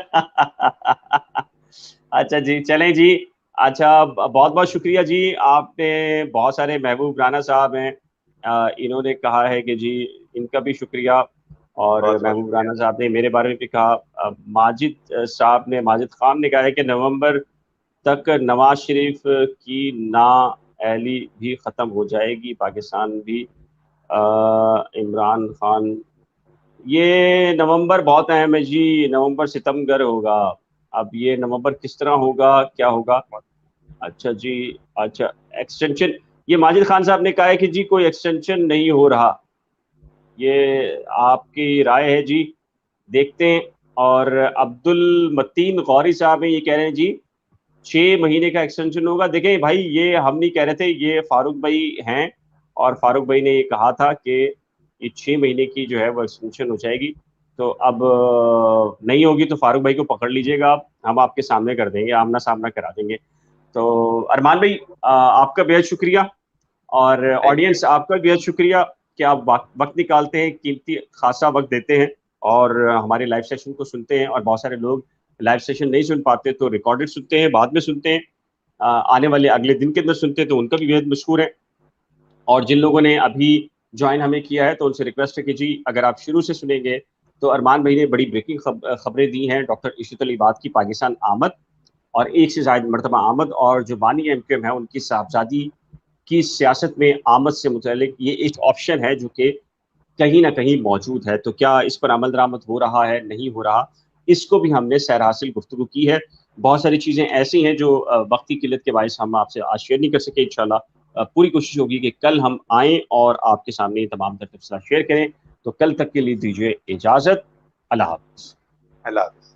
अच्छा जी, चलें जी। अच्छा, बहुत बहुत शुक्रिया जी। आपने बहुत सारे, महबूब राना साहब हैं, इन्होंने कहा है कि जी इनका भी शुक्रिया, और बहुत बहुत महबूब शुक्रिया। राना साहब ने मेरे बारे में भी कहा। माजिद साहब ने, माजिद खान ने कहा है कि नवंबर तक नवाज शरीफ की नाअहली भी ख़त्म हो जाएगी, पाकिस्तान भी। इमरान खान, ये नवंबर बहुत अहम है जी, नवंबर सितमगर होगा। अब ये नवंबर किस तरह होगा, क्या होगा? अच्छा जी। अच्छा, एक्सटेंशन, ये माजिद खान साहब ने कहा है कि जी कोई एक्सटेंशन नहीं हो रहा। ये आपकी राय है जी, देखते हैं। और अब्दुल मतीन गौरी साहब हैं, ये कह रहे हैं जी 6 महीने का एक्सटेंशन होगा। देखें भाई, ये हम नहीं कह रहे थे, ये फारूक भाई हैं, और फारूक भाई ने ये कहा था कि ये 6 महीने की जो है वो एक्सटेंशन हो जाएगी। तो अब नहीं होगी तो फारूक भाई को पकड़ लीजिएगा आप, हम आपके सामने कर देंगे, आमना सामना करा देंगे। तो अरमान भाई, आपका बेहद शुक्रिया, और ऑडियंस आपका भी शुक्रिया कि आप वक्त निकालते हैं, कीमती खासा वक्त देते हैं और हमारे लाइव सेशन को सुनते हैं। और बहुत सारे लोग लाइव सेशन नहीं सुन पाते तो रिकॉर्डेड सुनते हैं, बाद में सुनते हैं, आने वाले अगले दिन के अंदर सुनते हैं, तो उनका भी बेहद मशहूर है। और जिन लोगों ने अभी ज्वाइन हमें किया है तो उनसे रिक्वेस्ट है कि जी अगर आप शुरू से सुनेंगे तो अरमान भाई ने बड़ी ब्रेकिंग खबरें दी हैं डॉक्टर इशरत इबाद की पाकिस्तान आमद और एक से ज़ायद मरतबा आमद, और जो बानी एमक्यूएम है उनकी साहबजादी की सियासत में आमद से मुतल्लिक ये एक ऑप्शन है जो कि कहीं ना कहीं मौजूद है। तो क्या इस पर अमल दरामद हो रहा है, नहीं हो रहा, इसको भी हमने सैर हासिल गुफ्तगू की है। बहुत सारी चीज़ें ऐसी हैं जो वक्त की किल्लत के बायस हम आपसे आज शेयर नहीं कर सके। इंशाल्लाह पूरी कोशिश होगी कि कल हम आएँ और आपके सामने ये तमाम तफसीलात शेयर करें। तो कल तक के लिए दीजिए इजाज़त। अल्लाह हाफ़िज़। अल्लाह हाफ़िज़।